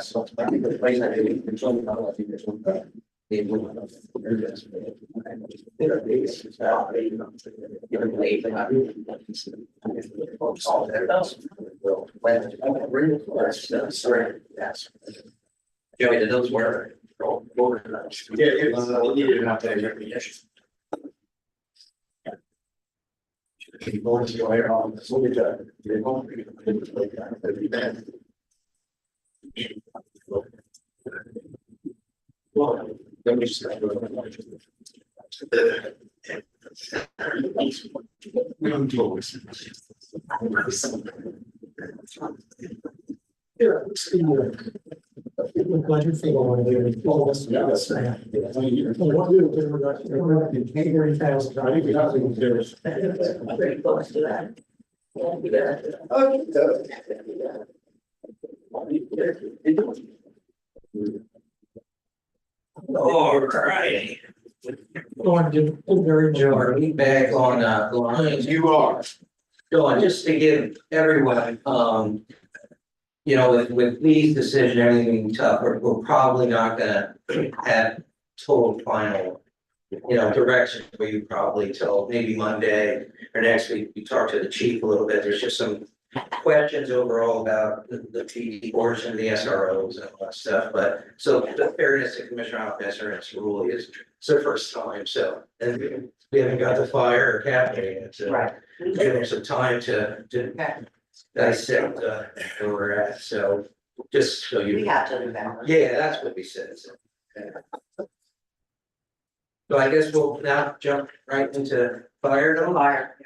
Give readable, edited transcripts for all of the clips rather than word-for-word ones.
So I think the place I did, there's only not a lot of people. They will not. They're big, it's about, given the age, I really. All that else. Well, when, that's, yes. Joey, did those work? Yeah, it was, you didn't have to. Going to go air on, so we got, they're going to be bad. Well, then we just. All right. Going to do very Are we back on the line? You are. So just to give everyone, you know, with these decisions, everything being tough, we're probably not gonna have total final, you know, direction for you probably till maybe Monday or next week. We talk to the chief a little bit. There's just some questions overall about the PD portion of the SROs and all that stuff, but so the fairness of Commissioner Alpesser's rule is it's the first time, so and we haven't got the fire or cabinet yet, so Right. give them some time to dissect where we're at, so just so We you. have to November. Yeah, that's what we said, so. So I guess we'll now jump right into fire. The fire.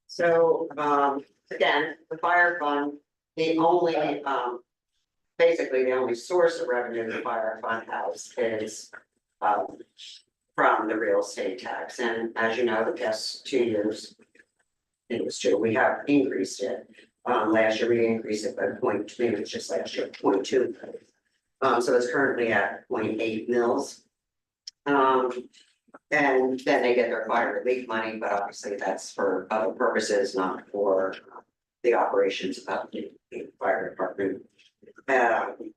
So, again, the fire fund, the only, basically the only source of revenue the fire fund has is, from the real estate tax, and as you know, the past 2 years. It was true, we have increased it, last year we increased it by maybe it's just last year, 0.2. So it's currently at 0.8 mils. And then they get their fire relief money, but obviously that's for other purposes, not for the operations of the fire department.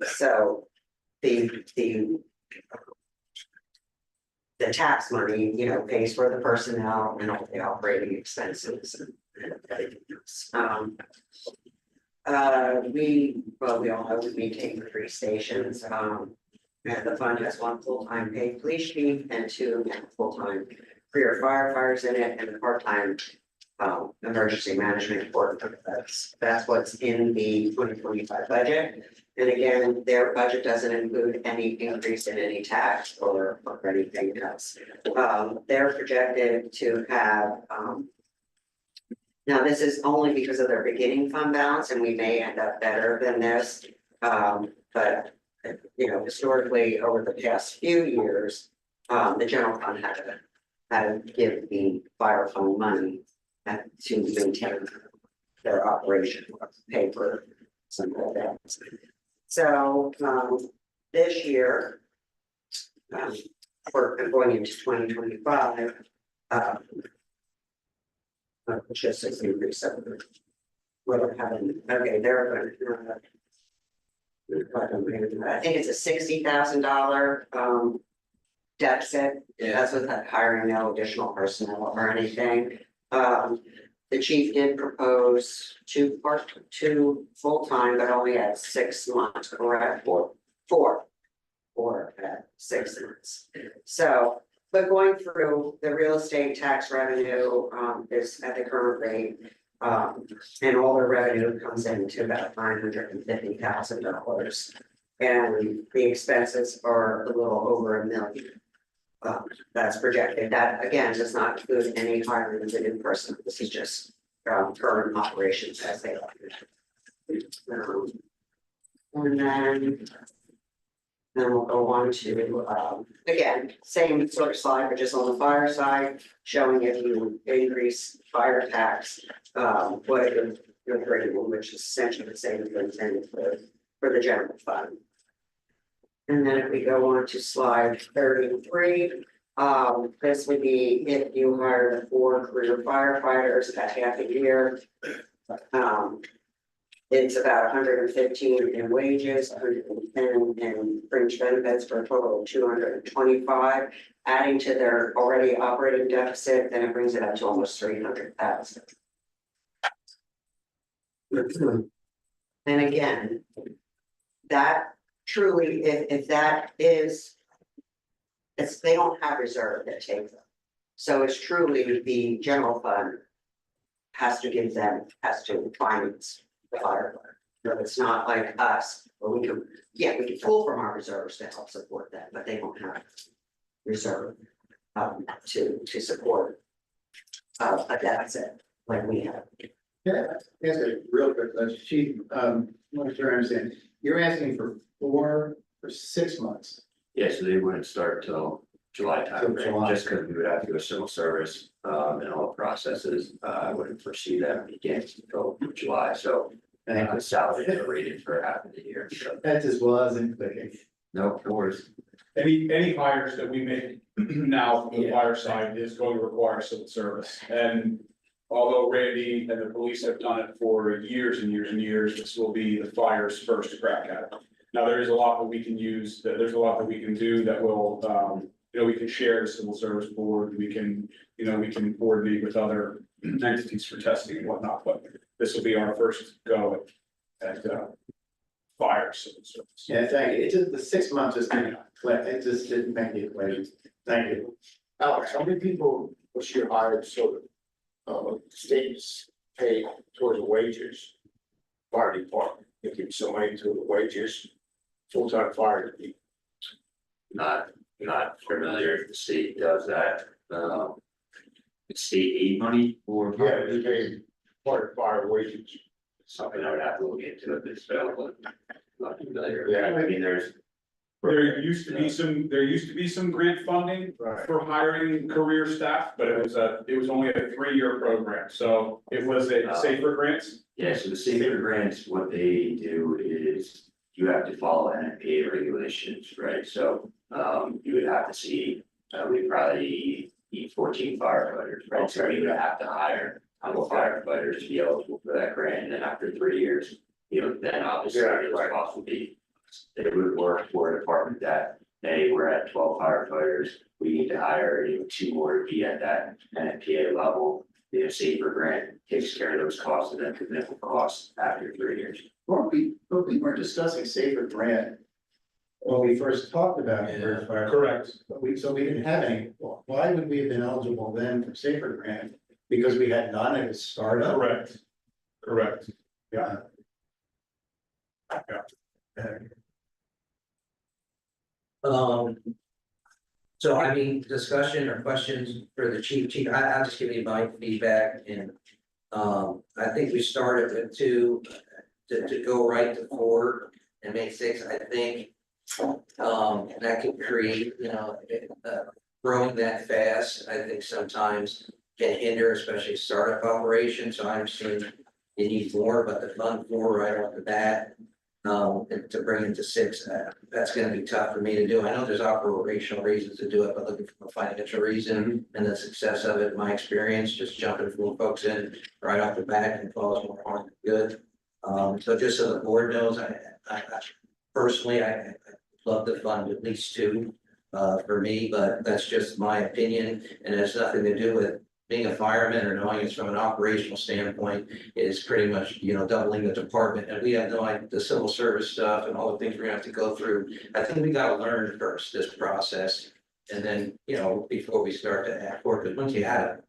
So the tax money, you know, pays for the personnel and all the operating expenses and everything else. We all know we maintain the 3 stations, and the fund has 1 full-time paid police chief and 2 full-time career firefighters in it, and a part-time emergency management coordinator. That's what's in the 2025 budget. And again, their budget doesn't include any increase in any tax or anything else. They're projected to have, now this is only because of their beginning fund balance, and we may end up better than this. But you know, historically, over the past few years, the general fund had to give the fire fund money to maintain their operation, pay for some of that. So, this year, we're going into 2025, just as you reset. We're having, okay, they're going I think it's a $60,000 deficit. Yeah. That's without hiring no additional personnel or anything. The chief did propose 2 full-time, but only at 6 months, correct? Four at 6 months. So, but going through the real estate tax revenue is at the current rate. And all the revenue comes into about $950,000. And the expenses are a little over $1 million. That's projected. That again does not include any hiring of the new person. This is just current operations as they are. And then we'll go on to again, same sort of slide, but just on the fire side, showing if you increase fire tax, what you're bringing, which is essentially the same as intended for the general fund. And then if we go on to slide 33, This would be if you hired 4 career firefighters at half a year. It's about 115 in wages, 110 in fringe benefits for a total of 225. Adding to their already operating deficit, then it brings it up to almost 300,000. And again, that truly, if that is, it's, they don't have reserve that takes them. So it's truly the general fund has to give them, has to finance the fire fund. No, it's not like us, where we can, yeah, we can pull from our reserves to help support that, but they don't have reserve to support a deficit like we have. Yeah, that's a real quick question, Chief, I'm not sure I understand, you're asking for 4 or 6 months? Yeah, so they wouldn't start till July Till July. timeframe, just because we would have to go civil service, and all the processes, I wouldn't foresee them begin until July, so. The salary is rated for half of the year, so, That's as well as in clicking. no worries. Any hires that we make now from the fire side is going to require civil service. And although Randy and the police have done it for years and years and years, this will be the fire's first crack at it. Now, there is a lot that we can use, there's a lot that we can do that will, we can share the civil service board, we can coordinate with other entities for testing and whatnot, but this will be our first go at fire civil service. Yeah, thank you, it's just the 6 months just didn't click, it just didn't make the equation, thank you. Alex, how many people was you hired so that states pay towards the wages? Fire department, they give some money to the wages, full-time fire people. Not familiar if the state does that, it's state aid money or. Yeah, they pay part of fire wages. Something I would have to look into if it's available. Not familiar. Yeah. I mean, there's. There used to be some grant funding Right. for hiring career staff, but it was only a 3-year program, so it was a safer grants. Yeah, so the safer grants, what they do is you have to follow NFPA regulations, right? So, you would have to see, we probably need 14 firefighters, right? So you would have to hire a couple firefighters to be eligible for that grant, and then after 3 years, then obviously Yeah, those right. costs would be. They would work for a department that, hey, we're at 12 firefighters, we need to hire, 2 more to be at that NFPA level. The safer grant takes care of those costs and then the costs after 3 years. But we weren't discussing safer grant when we first talked about it. Yeah, correct. But we didn't have any, why would we have been eligible then for safer grant? Because we had none at the startup? Correct. Yeah. So I mean, discussion or questions for the chief, I'll just give you my feedback and. I think we started with 2, to go right to 4 and make 6, I think. That could create, growing that fast, I think sometimes can hinder, especially startup operations, so I'm seeing. You need more, but the fund 4 right off the bat. And to bring it to 6, that's gonna be tough for me to do. I know there's operational reasons to do it, but looking for a financial reason and the success of it, my experience, just jumping full folks in right off the bat and cause more harm than good. So just so the board knows, I personally, I love to fund at least 2 for me, but that's just my opinion and it has nothing to do with being a fireman or knowing it's from an operational standpoint is pretty much, doubling the department. And we have no idea the civil service stuff and all the things we're gonna have to go through. I think we gotta learn first this process. And then, before we start to act for it, because once you have it,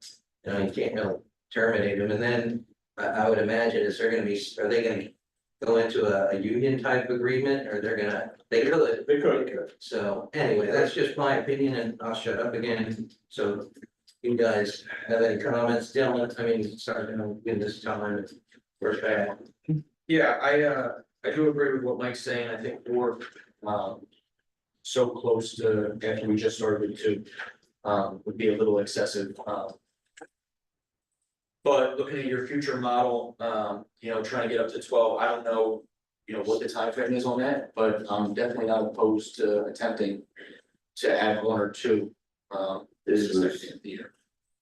you can't really terminate them. And then I would imagine are they gonna go into a union type agreement or they could. They could. So anyway, that's just my opinion and I'll shut up again. So you guys have any comments, Dylan? Sorry, in this time, we're back. Yeah, I do agree with what Mike's saying. I think we're so close to after we just started with 2 would be a little excessive. But looking at your future model, trying to get up to 12, I don't know, what the time frame is on that, but I'm definitely not opposed to attempting to add 1 or 2 This the was second of the year.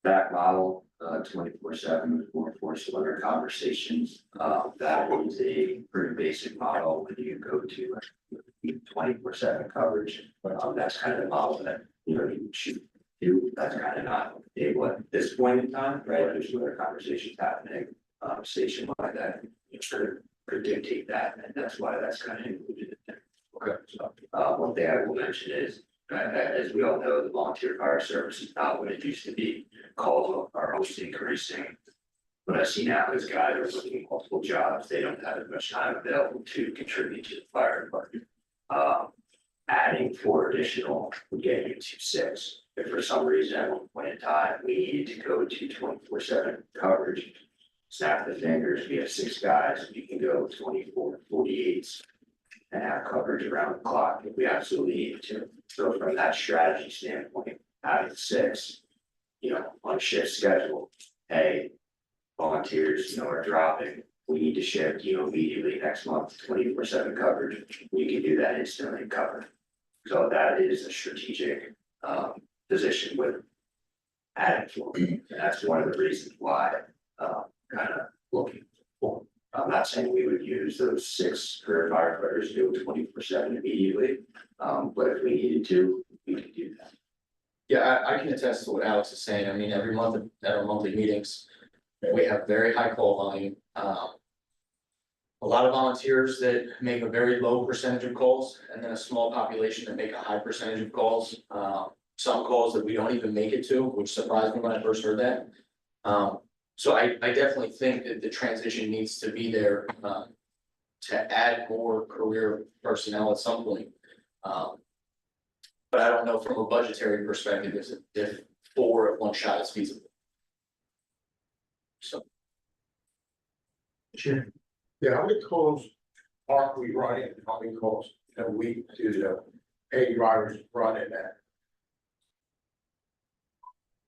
that model, 24/7 with more forceful under conversations. That is a pretty basic model when you go to 24/7 coverage. That's kind of the model that, you should do. That's kind of not able at this point in time, right? There's other conversations happening, statewide that could dictate that, and that's why that's kind of included in there. Okay. So, one thing I will mention is, as we all know, the volunteer fire service is not what it used to be. Calls are always increasing. What I see now is guys are working multiple jobs, they don't have as much time available to contribute to the fire department. Adding 4 additional would get you to 6. If for some reason at one point in time, we needed to go to 24/7 coverage. Snap the fingers, we have 6 guys, we can go 24/48 and have coverage around the clock if we absolutely need to. So from that strategy standpoint, having 6, on a shift schedule, hey, volunteers, are dropping. We need to shift, immediately next month, 24/7 coverage. We can do that instantly and cover. So that is a strategic position with adding 4. And that's one of the reasons why kind of looking for. I'm not saying we would use those 6 career firefighters to do 24/7 immediately. But if we needed to, we could do that. Yeah, I can attest to what Alex is saying. I mean, every month at our monthly meetings, we have very high call volume. A lot of volunteers that make a very low percentage of calls, and then a small population that make a high percentage of calls. Some calls that we don't even make it to, which surprised me when I first heard that. So I definitely think that the transition needs to be there, to add more career personnel at some point. But I don't know from a budgetary perspective if 4 at one shot is feasible. So. Yeah, how many calls are we running, how many calls a week do the paid drivers run in that?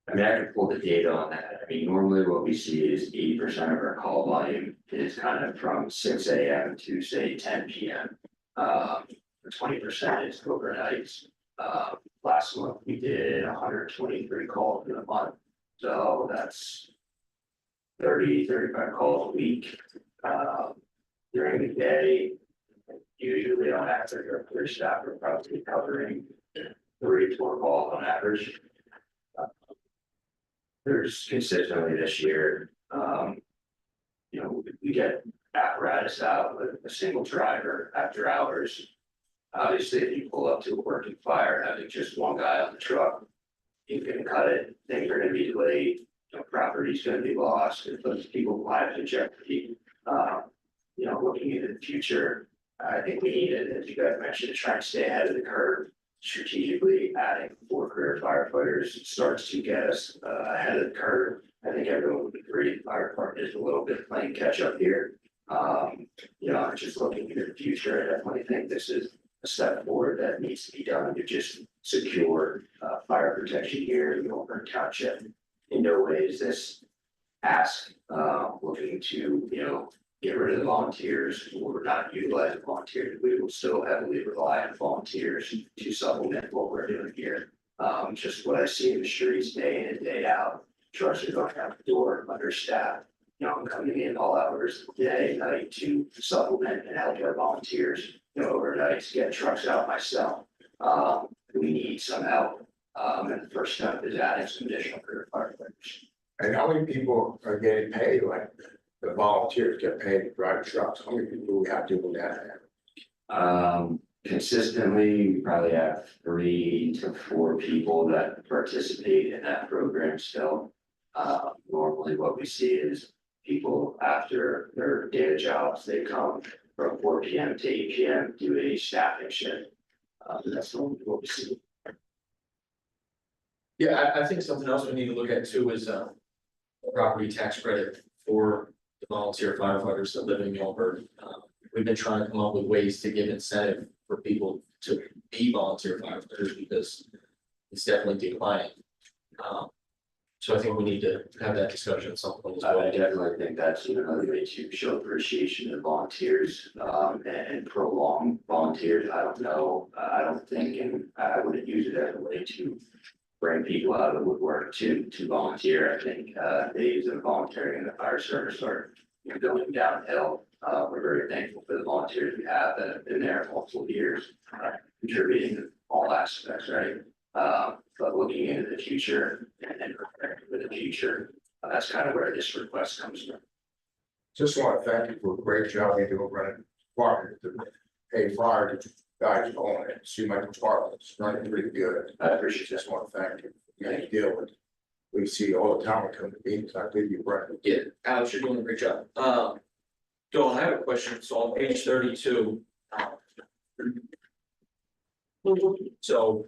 I mean, I can pull the data on that. I mean, normally what we see is 80% of our call volume is kind of from 6 AM to say 10 PM. 20% is overnights. Last month we did 123 calls in a month, so that's 35 calls a week. During the day, usually on average, our career staff are probably covering 3 to 4 calls on average. There's consistently this year, we get apparatus out with a single driver after hours. Obviously, if you pull up to a working fire, having just one guy on the truck, you can cut it, things are gonna be delayed, property's gonna be lost, it puts people lives in jeopardy. Looking into the future, I think we need it, as you guys mentioned, to try and stay ahead of the curve. Strategically adding 4 career firefighters starts to get us ahead of the curve. I think everyone would agree, the fire department is a little bit playing catch up here. Just looking into the future, I definitely think this is a step forward that needs to be done to just secure fire protection here in Milburn Township. In no way is this ask looking to, get rid of the volunteers or not utilize the volunteers. We will still heavily rely on volunteers to supplement what we're doing here. Just what I see in the streets day in and day out, trucks are going out the door, understaffed. I'm coming in all hours of the day, night to supplement and help our volunteers, overnight to get trucks out myself. We need some help. And the first step is adding some additional career firefighters. And how many people are getting paid, like the volunteers get paid to drive trucks, how many people do we have doing that? Consistently, we probably have 3 to 4 people that participate in that program still. Normally what we see is people after their day jobs, they come from 4 PM to 8 PM, do a staffing shift. That's what we see. Yeah, I think something else we need to look at too is a property tax credit for the volunteer firefighters that live in Milburn. We've been trying to come up with ways to give incentive for people to be volunteer firefighters because it's definitely declining. So I think we need to have that discussion at some point as well. I definitely think that's another way to show appreciation of volunteers, and prolong volunteers. I don't know, I don't think, and I wouldn't use it as a way to bring people out of the woodwork to volunteer. I think days of volunteering in the fire service are going downhill. We're very thankful for the volunteers we have that have been there multiple years, contributing to all aspects, right? But looking into the future and preparing for the future, that's kind of where this request comes from. Just want to thank you for a great job you do running department, to pay fire guys on it, seem like the department's running pretty good. I appreciate Just want to thank you. You deal with, we see all the time we come to meetings, I think you're right. Yeah, Alex, you're doing a great job. Dawn, I have a question. So on page 32. So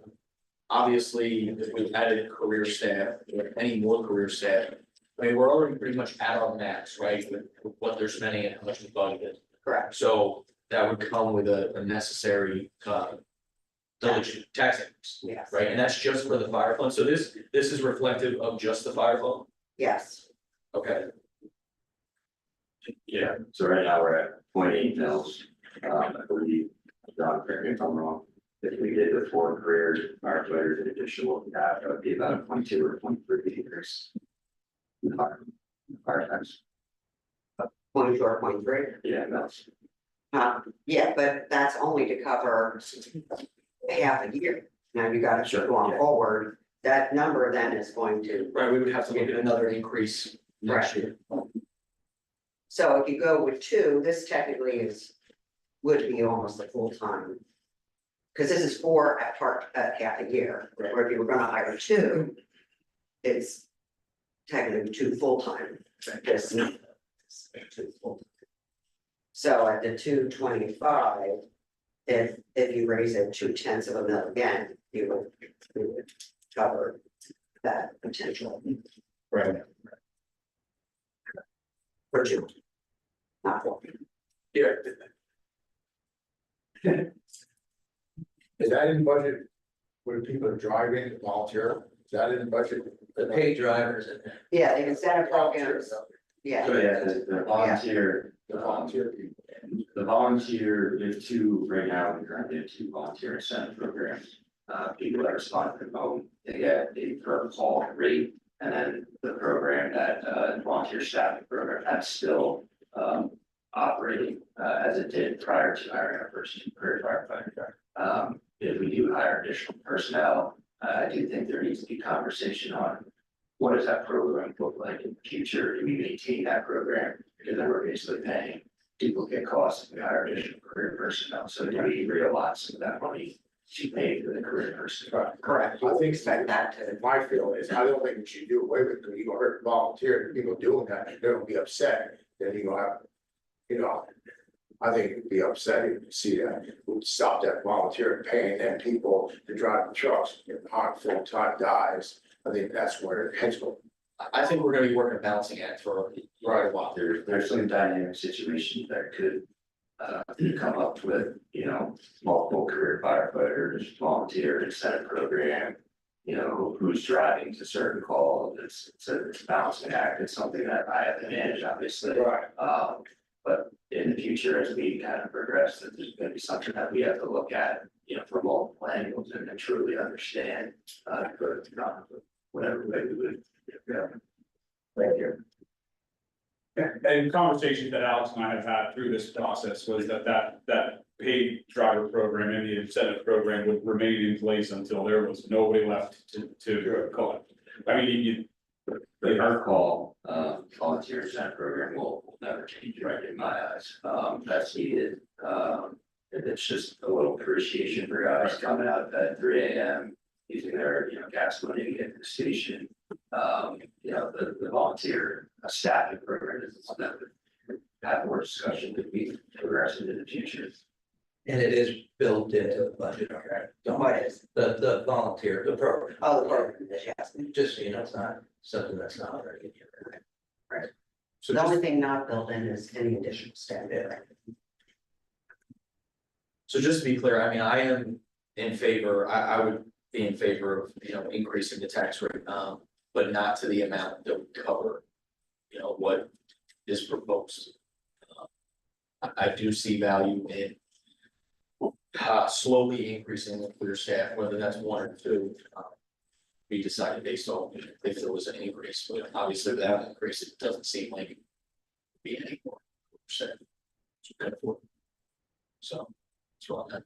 obviously, if we've added career staff, or any more career staff, I mean, we're already pretty much at our max, right, with what they're spending and how much we budgeted. Correct. So that would come with a necessary village tax increase, Yes. right? And that's just for the fire fund. So this is reflective of just the fire fund? Yes, Okay, Yeah, so right now we're at 0.8 mils. I believe, John, correct me if I'm wrong, if we did the 4 career firefighters in addition to what we have, that would be about a 0.2 or 0.3 increase. In the fire tax, 0.2 or 0.3. yeah, mils. Yeah, but that's only to cover half a year. Now you gotta Sure, going yeah. forward, that number then is going to, right, we would have to look at another increase next year. so if you go with 2, this technically would be almost a full time. Cause this is 4 at half a year, or if you were gonna hire 2, it's technically 2 full-time. This, 2 full-time. So at the 225, if you raise it 0.2 of a mil again, you would cover that potential Right. for 2. Not 4. Yeah. Is that in budget? When people are driving, volunteer, is that in the budget? The paid drivers in there. Yeah, the incentive Volunteers, programs, yeah, So yeah, the volunteer, the volunteer people. the volunteer, we have 2 right now, we currently have 2 volunteer incentive programs. People that respond from home, they get a per call rate, and then the program that, volunteer staffing program, that's still, operating, as it did prior to hiring our first career firefighter. If we do hire additional personnel, I do think there needs to be conversation on what does that program look like in the future? Do we maintain that program? Because then we're basically paying duplicate costs if we hire additional career personnel. So do we realize some of that money to pay for the career personnel? correct. I think Expect that to, My feeling is, I don't think we should do away with it, because you're gonna hurt volunteer, people doing that, they're gonna be upset, then you're gonna have, you know. I think it'd be upsetting to see that, we'd stop that volunteer paying them people to drive the trucks, if hard full-time guys. I think that's where it heads going. I think we're gonna be working a balancing act for quite a while. There's some dynamic situations that could come up with, multiple career firefighters, volunteer incentive program. Who's driving to certain calls, it's a balancing act, it's something that I have to manage, obviously. Right. But in the future, as we kind of progress, that there's gonna be something that we have to look at, from multiple angles and then truly understand, whatever way we would. Right here. And conversations that Alex and I have had through this process was that paid driver program and the incentive program would remain in place until there was nobody left to collect. I mean, The our call, volunteer incentive program will never change, right, in my eyes, that's needed, it's just a little appreciation for guys coming out at 3 AM. Using their, gas money to get to the station, the volunteer staffing program is something that would have more discussion that we progress into the future. And it is built into the budget, okay? what is, The volunteer, the program. oh, the program, yes. Just, it's not something that's not already in here. So The just, only thing not built in is any additional staff. so just to be clear, I mean, I am in favor, I would be in favor of, increasing the tax rate, but not to the amount that would cover, what is proposed. I do see value in slowly increasing the clear staff, whether that's 1 or 2. be decided based on if there was an increase, but obviously without an increase, it doesn't seem like it would be any more percent. So, that's what I'm.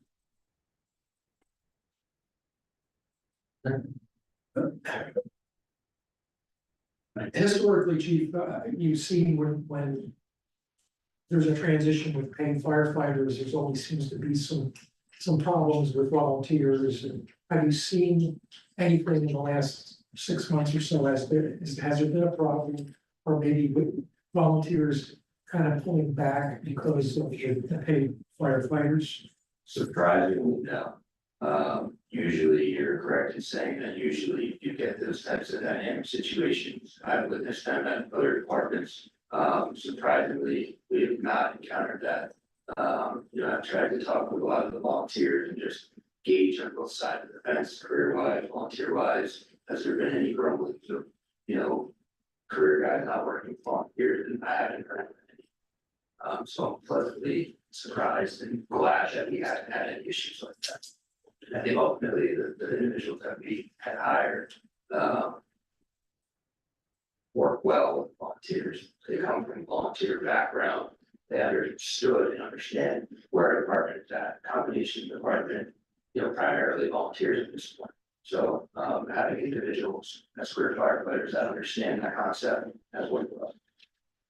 Historically, chief, you've seen when there's a transition with paying firefighters, there's always seems to be some problems with volunteers. And have you seen anything in the last 6 months or so has there been a problem? Or maybe with volunteers kind of pulling back because of the paid firefighters? Surprisingly, no. Usually you're correct in saying that usually you get those types of dynamic situations. I've witnessed them at other departments. Surprisingly, we have not encountered that. I've tried to talk with a lot of the volunteers and just gauge on both sides of the fence, career-wise, volunteer-wise. Has there been any grumblings of, career guys not working volunteers? And I haven't heard of any. So I'm pleasantly surprised and glad that we haven't had any issues like that. I think ultimately the individuals that we had hired, work well with volunteers. They come from volunteer background. They understood and understand where our department is at, combination department, primarily volunteers at this point. So, having individuals as career firefighters that understand that concept as well.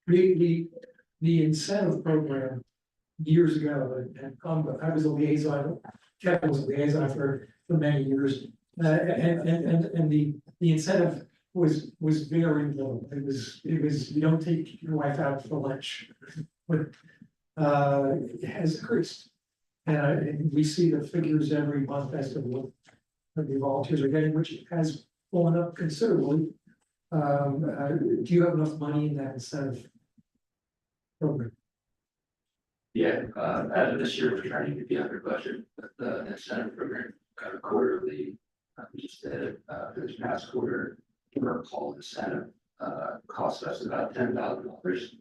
The incentive program years ago, and I was a liaison, Kevin was a liaison for many years. And the incentive was very low. It was, you don't take your wife out for lunch. But it has increased. And we see the figures every month as to what the volunteers are getting, which has gone up considerably. Do you have enough money in that incentive program? Yeah, as of this year, we're trying to be under budget, but the incentive program kind of quarterly, we just did it, for this past quarter, our call incentive, cost us about $10,000.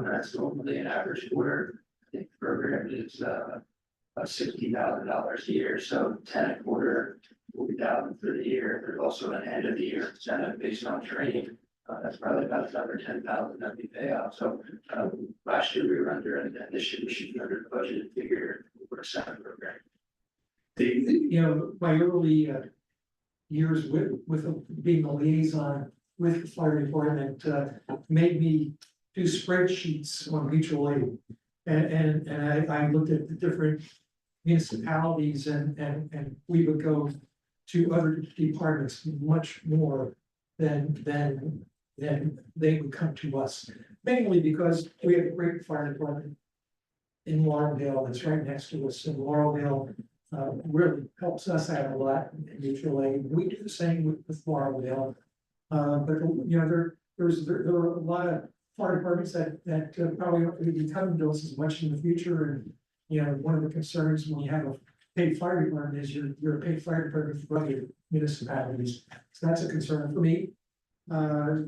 That's normally an average quarter. I think the program is, $60,000 a year, so 10 a quarter, $40,000 for the year. There's also an end of the year incentive based on training. That's probably about another 10,000 that we pay out. So last year we were under, and this year we should be under the budget figure for a Senate program. My early years with being a liaison with the fire department made me do spreadsheets on mutual aid. And I looked at the different municipalities and we would go to other departments much more than they would come to us. Mainly because we have a great fire department in Laurelville that's right next to us, and Laurelville really helps us out a lot in mutual aid. We do the same with Laurelville. But there are a lot of fire departments that probably won't be coming to us as much in the future. And one of the concerns when you have a paid fire department is you're a paid fire department for other municipalities. So that's a concern for me. I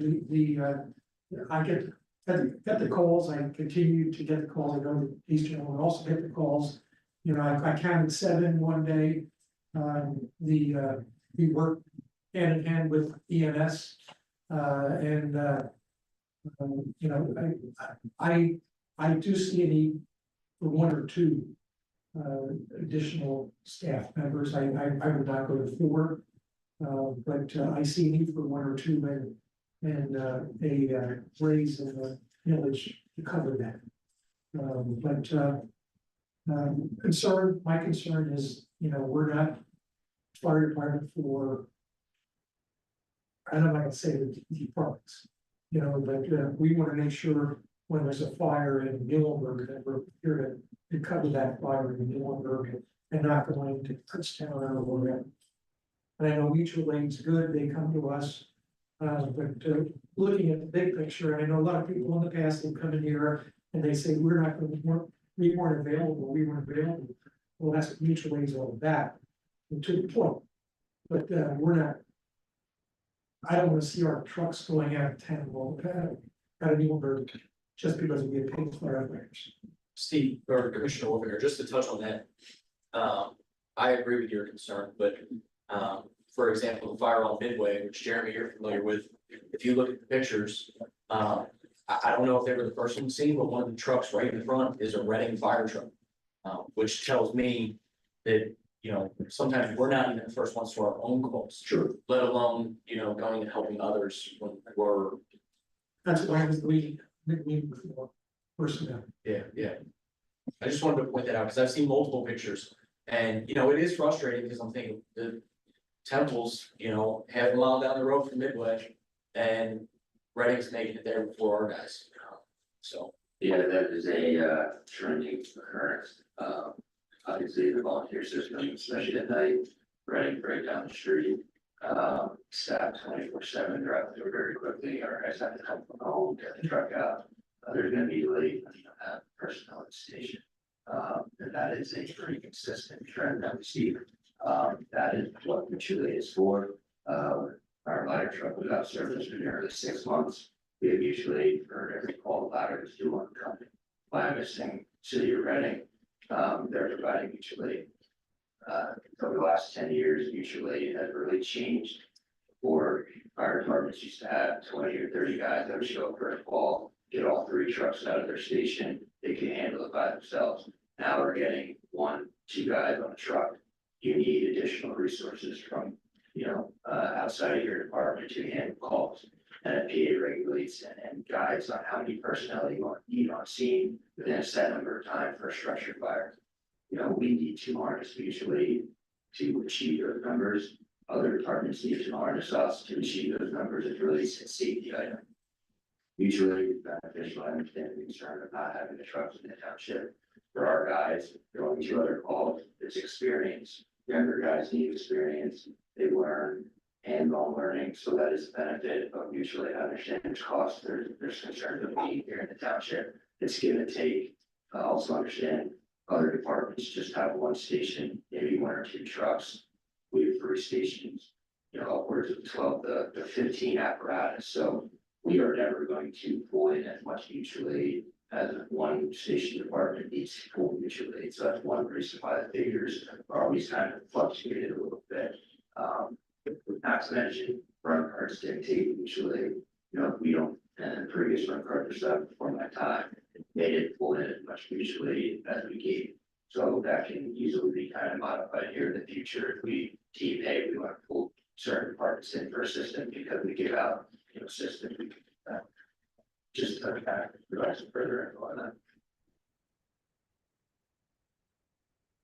get the calls, I continue to get the calls, I go to East General and also get the calls. I counted 7 one day. We work hand in hand with EMS. I do see a need for 1 or 2 additional staff members. I would not go to 4. But I see a need for 1 or 2 and a raise in the village to cover that. My concern is, we're not fire department for, I don't know if I can say the departments, but we want to make sure when there's a fire in Muhlenberg that we're here to cover that fire in Muhlenberg and not going to Kutztown or whatever. And I know mutual aid's good, they come to us, but looking at the big picture, and I know a lot of people in the past have come in here and they say, we weren't available. Well, that's what mutual aid's all about, and to the point. But we're not, I don't want to see our trucks going out of town, out of Muhlenberg, just because we get paid firefighters. Steve, or Commissioner Wolfinger, just to touch on that. I agree with your concern, but for example, the fire on Midway, which Jeremy, you're familiar with, if you look at the pictures, I don't know if they were the first one seen, but one of the trucks right in front is a Reading fire truck. Which tells me that, you know, sometimes we're not even the first ones to our own calls. Sure. Let alone, you know, going and helping others when we're, That's why I was we before personnel. yeah. I just wanted to point that out, because I've seen multiple pictures, and, you know, it is frustrating, because I'm thinking, the Temples, you know, half a mile down the road from Midway, and Reading's making it there before our guys, so. Yeah, that is a trending occurrence. Obviously, the volunteer system, especially at night, running right down the street. Staff 24/7, drive through very quickly, our guys have to come from home, get the truck out. They're gonna be late, you know, have personnel at the station. And that is a pretty consistent trend that we see. That is what Mutually is for. Our ladder truck was out of service for nearly 6 months. We have usually for every call ladder is due on the company. By missing City of Reading, they're providing mutual aid. Over the last 10 years, mutual aid has really changed. Before, fire departments used to have 20 or 30 guys that would show up for a call, get all 3 trucks out of their station, they can handle it by themselves. Now we're getting 1, 2 guys on a truck. You need additional resources from, you know, outside of your department to handle calls. And PA regulates and guides on how many personnel you need on scene within a set number of time for a structured fire. You know, we need to harness mutually to achieve those numbers. Other departments need to harness us to achieve those numbers. It's really a safety item. Mutually is beneficial. I understand the concern of not having the trucks in the township. For our guys, going to other calls, it's experience. Younger guys need experience. They learn hands-on learning, so that is a benefit of mutually. I understand there's cost, there's concern of being here in the township. It's give and take. I also understand other departments just have 1 station, maybe 1 or 2 trucks. We have 3 stations, you know, upwards of 12 to 15 apparatus. So we are never going to pull in as much mutual aid as 1 station department needs to pull mutual aid. So that's one reason why the figures are always kind of fluctuated a little bit. Not to mention, run cards dictate mutually, you know, we don't, and previous run cards are set before my time, they didn't pull in as much mutually as we gave. So that can easily be kind of modified here in the future if we team, hey, we want to pull certain departments in for a system because we give out, you know, system. We can, just to kind of provide some further info on that.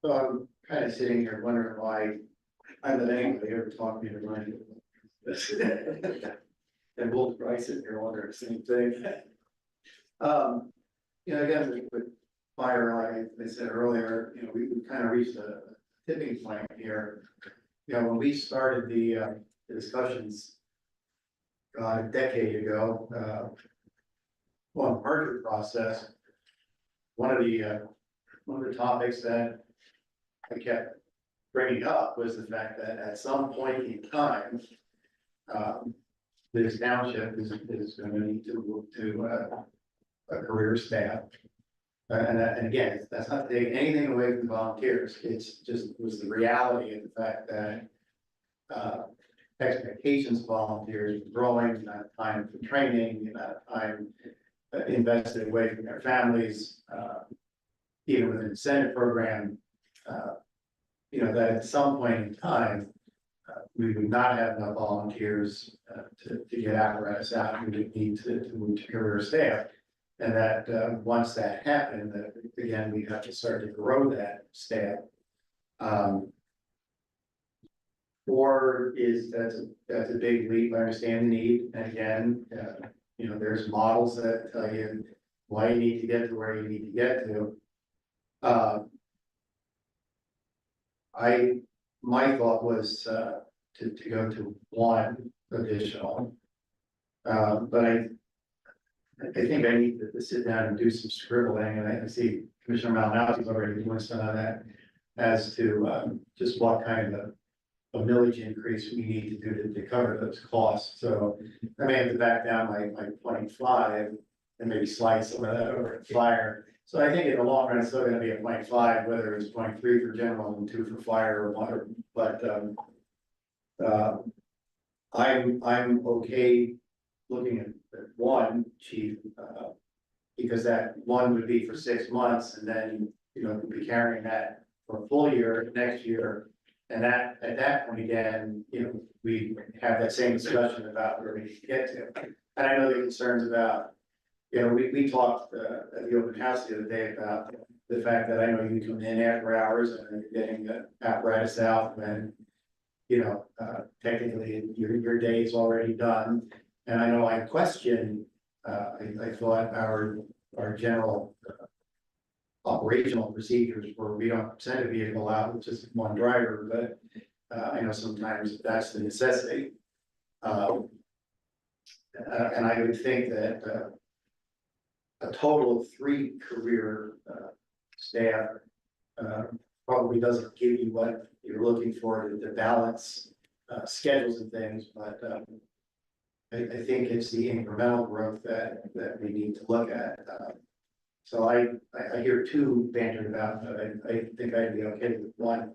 So I'm kind of sitting here wondering why I let anybody ever talk me into running this. And we'll price it here, wonder the same thing. You know, again, with fire, like I said earlier, you know, we kind of reached a tipping point here. You know, when we started the discussions a decade ago, on the merger process, one of the topics that I kept bringing up was the fact that at some point in time, this township is going to need to move to a career staff. And again, that's not taking anything away from volunteers. It's just was the reality of the fact that expectations of volunteers were growing, the amount of time for training, the amount of time invested away from their families, even with an incentive program. You know, that at some point in time, we would not have enough volunteers to get apparatus out. We would need to move to career staff. And that once that happened, that again, we have to start to grow that staff. Or is that's a big leap. I understand the need. And again, you know, there's models that tell you why you need to get to where you need to get to. My thought was to go to 1 additional. But I think I need to sit down and do some scribbling, and I see Commissioner Malinowski's already doing some of that as to just what kind of a millage increase we need to do to cover those costs. So I may have to back down my 0.5 and maybe slide some of that over to fire. So I think in the long run, it's still gonna be a 0.5, whether it's 0.3 for general and 2 for fire or 1, but I'm okay looking at one chief, because that one would be for 6 months and then, you know, we'd be carrying that for a full year next year. And that, at that point again, you know, we have that same discussion about where we need to get to. And I know the concerns about, you know, we talked at the open house the other day about the fact that I know you come in after hours and you're getting the apparatus out and, you know, technically your day is already done. And I know I questioned, I thought our general operational procedures where we don't send a vehicle out with just one driver, but I know sometimes that's the necessity. And I would think that a total of 3 career staff probably doesn't give you what you're looking for to balance schedules and things, but I think it's the incremental growth that we need to look at. So I hear 2 bantered about, but I think I'd be okay with 1.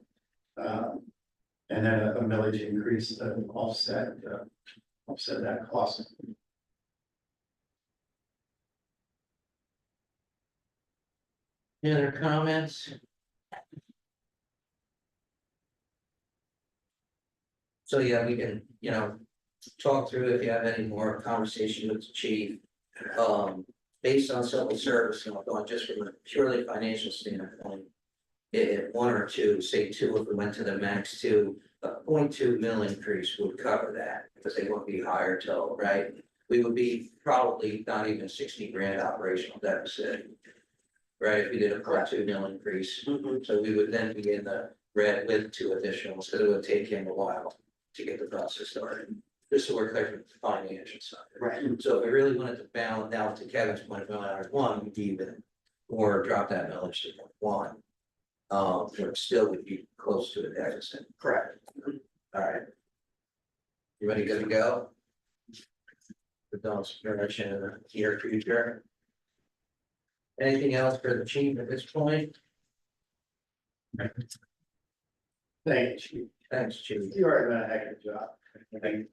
And then a millage increase to offset that cost. Any other comments? So yeah, we can, you know, talk through if you have any more conversation with the chief. Based on civil service, and I'm going just from a purely financial standpoint. If 1 or 2, say 2, if we went to the max 2, a 0.2 mil increase would cover that, because they won't be higher till, right? We would be probably not even 60 grand operational deficit. Right, if we did a 0.2 mil increase, so we would then be in the red with 2 additional, so it would take him a while to get the process started. Just so we're clear from the financial side. Right. So if we really wanted to balance out to Kevin's point, $1, we'd even, or drop that millage to 1. It still would be close to a deficit. Correct. All right. You ready to go? The Don's direction in the near future. Anything else for the chief at this point? Thank you, Chief. Thanks, chief. You already done a heck of a job. I think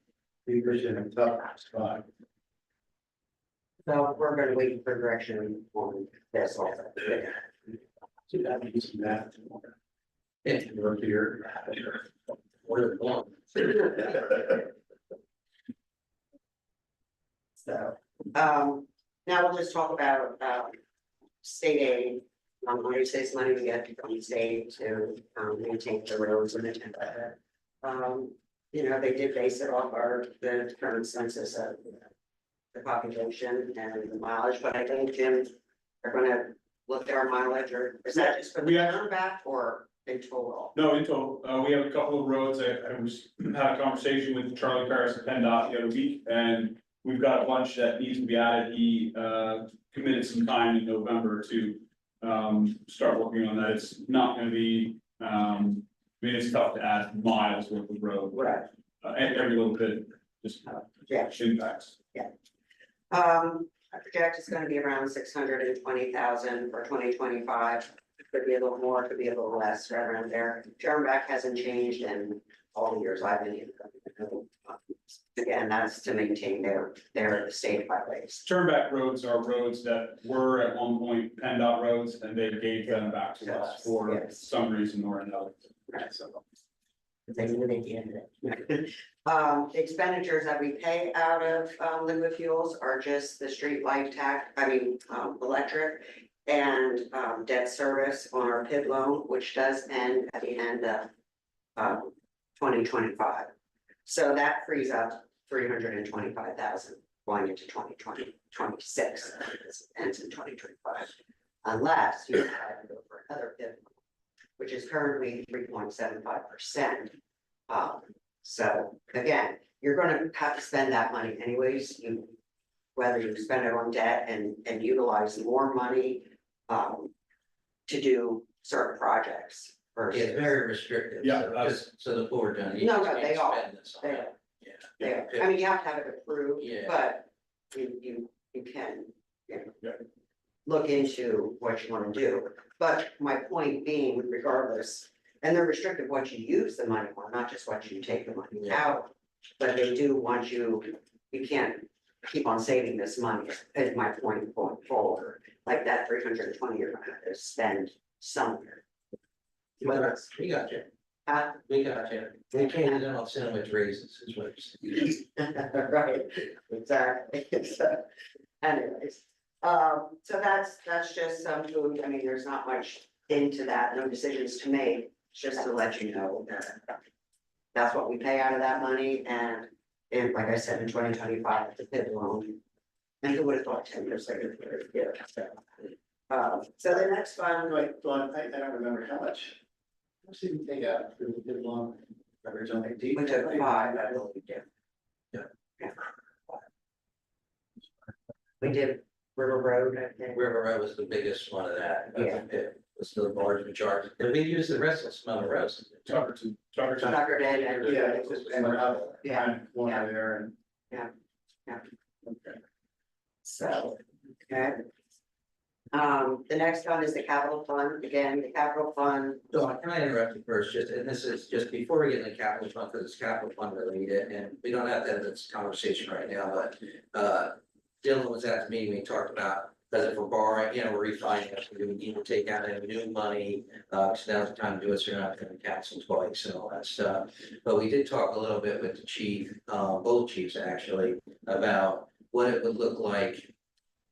we appreciate a tough spot. So we're gonna wait for direction on this also. So that means that. Yeah. Work here. We're going. So, now we'll just talk about, state aid. United States money we get from the state to, maintain the roads and the. You know, they did base it off the current census of the population and the mileage, but I think, Jim, they're gonna look at our mileage, or is that just for the We have- turn back or in total? No, in total, we have a couple of roads, I had a conversation with Charlie Paris at PennDOT the other week, and we've got a bunch that needs to be added. He committed some time in November to start working on that. It's not gonna be, I mean, it's tough to add miles worth of road. Right. And every little bit just Yeah. impacts. I project it's gonna be around 620,000 for 2025. Could be a little more, could be a little less, right around there. Turnback hasn't changed in all the years I've been here. Again, that's to maintain their state highways. Turnback roads are roads that were at one point PennDOT roads, and they gave them back to us for Yes. some reason or another. Right, so. They knew they did it. Expenditures that we pay out of liquid fuels are just the street light tax, electric. And debt service on our PID loan, which does end at the end of 2025. So that frees up 325,000 going into 2026, ends in 2025. Unless you decide to go for another PID, which is currently 3.75%. So again, you're gonna have to spend that money anyways, whether you spend it on debt and utilize more money to do certain projects. Yeah, it's very restrictive. Yeah, So just so the board doesn't. No, they are. They Yeah, I mean, you have to have it approved, Yeah. but you can, you know. Yeah. Look into what you wanna do, but my point being, regardless, And they're restricted what you use the money on, not just what you take the money out. But they do want you can't keep on saving this money, is my point going forward. Like that 320 you're gonna have to spend somewhere. But that's, we got you, we got you. We can't even on sandwich raises, is what it's. Right, exactly. So, anyways, so that's just some food. I mean, there's not much into that, no decisions to make, just to let you know that that's what we pay out of that money, and like I said, in 2025, the PID loan. And who would have thought 10 years later, yeah, so the next one, Like, Dawn, I don't remember how much did we take out for the long originally? we took 5, I believe, yeah. Yeah. We did River Road, I think. River Road was the biggest one of that. Yeah. It was the large majority, and we used the rest of some other roads. Tuckerton. Tucker did, and Yeah, it's just, and Yeah. one there and. Okay. so, okay. The next one is the capital fund, again, the capital fund, Dawn, can I interrupt you first, just, and this is just before we get into capital fund, because it's capital fund related, and we don't have to have this conversation right now, but. Dylan was at the meeting, we talked about, because if we're borrowing, we're refinancing, do we need to take out any new money? So now's the time to do it, so you're not gonna cancel twice and all that stuff. But we did talk a little bit with the chief, both chiefs actually, about what it would look like.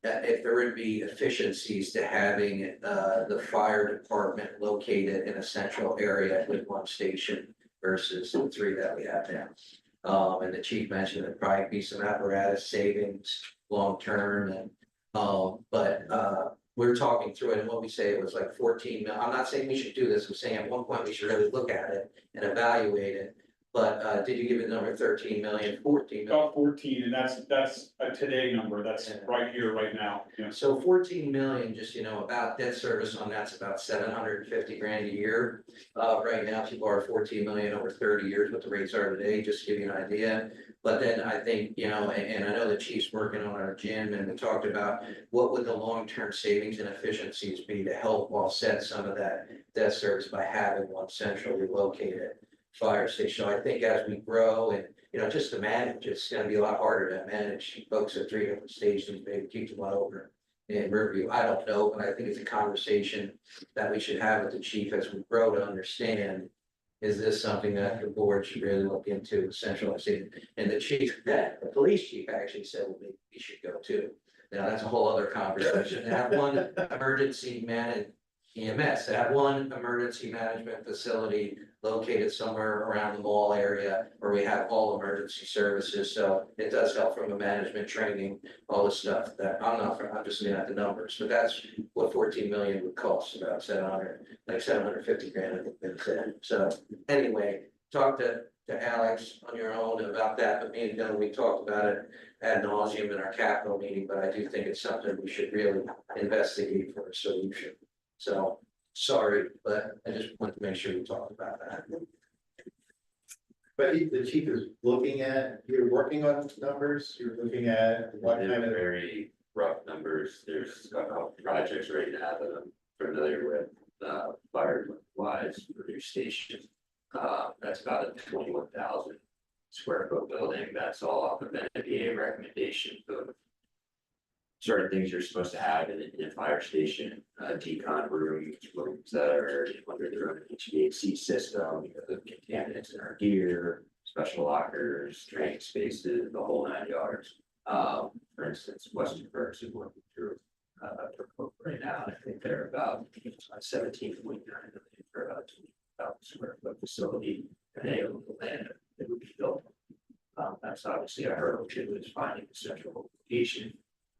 If there would be efficiencies to having the fire department located in a central area with one station versus the 3 that we have now. And the chief mentioned there'd probably be some apparatus savings long term and, but we're talking through it, and what we say was like 14 mil. I'm not saying we should do this, I'm saying at one point we should really look at it and evaluate it. But did you give it number 13 million, 14 million? About 14, and that's a today number, that's right here, right now, So 14 million, just, about debt service on that's about 750 grand a year. Right now, people are 14 million over 30 years, what the rates are today, just to give you an idea. But then I think, and I know the chief's working on our gym, and we talked about what would the long-term savings and efficiencies be to help offset some of that debt service by having one centrally located fire station. I think as we grow and, just to manage, it's gonna be a lot harder to manage folks at 3 different stations, maybe keep them over in Riverview. I don't know, but I think it's a conversation that we should have with the chief as we grow to understand. Is this something that the board should really look into, centralizing? And the chief, the police chief actually said, well, maybe we should go too. Now, that's a whole other conversation. To have one emergency EMS, to have one emergency management facility located somewhere around the mall area where we have all emergency services, so it does help from a management training, all the stuff that, I'm just looking at the numbers, but that's what 14 million would cost, about 750 grand, I think they said. So anyway, talk to Alex on your own about that, but me and Dylan, we talked about it ad nauseum in our capital meeting, but I do think it's something we should really investigate for a solution. So, sorry, but I just wanted to make sure we talked about that. But the chief is looking at, you're working on numbers, you're looking at what They're kind of. very rough numbers, there's a couple projects right now that I'm familiar with, fire wise for your station. That's about a 21,000 square foot building, that's all off of NFPA recommendation of certain things you're supposed to have in a fire station, decon rooms that are under their own HVAC system, the contaminants in our gear, special lockers, training spaces, the whole 9 yards. For instance, Western Berks is working through right now, and I think they're about 17.9 million for about 20,000 square foot facility, and they own the land that would be built. That's obviously a hurdle too, is finding the central location.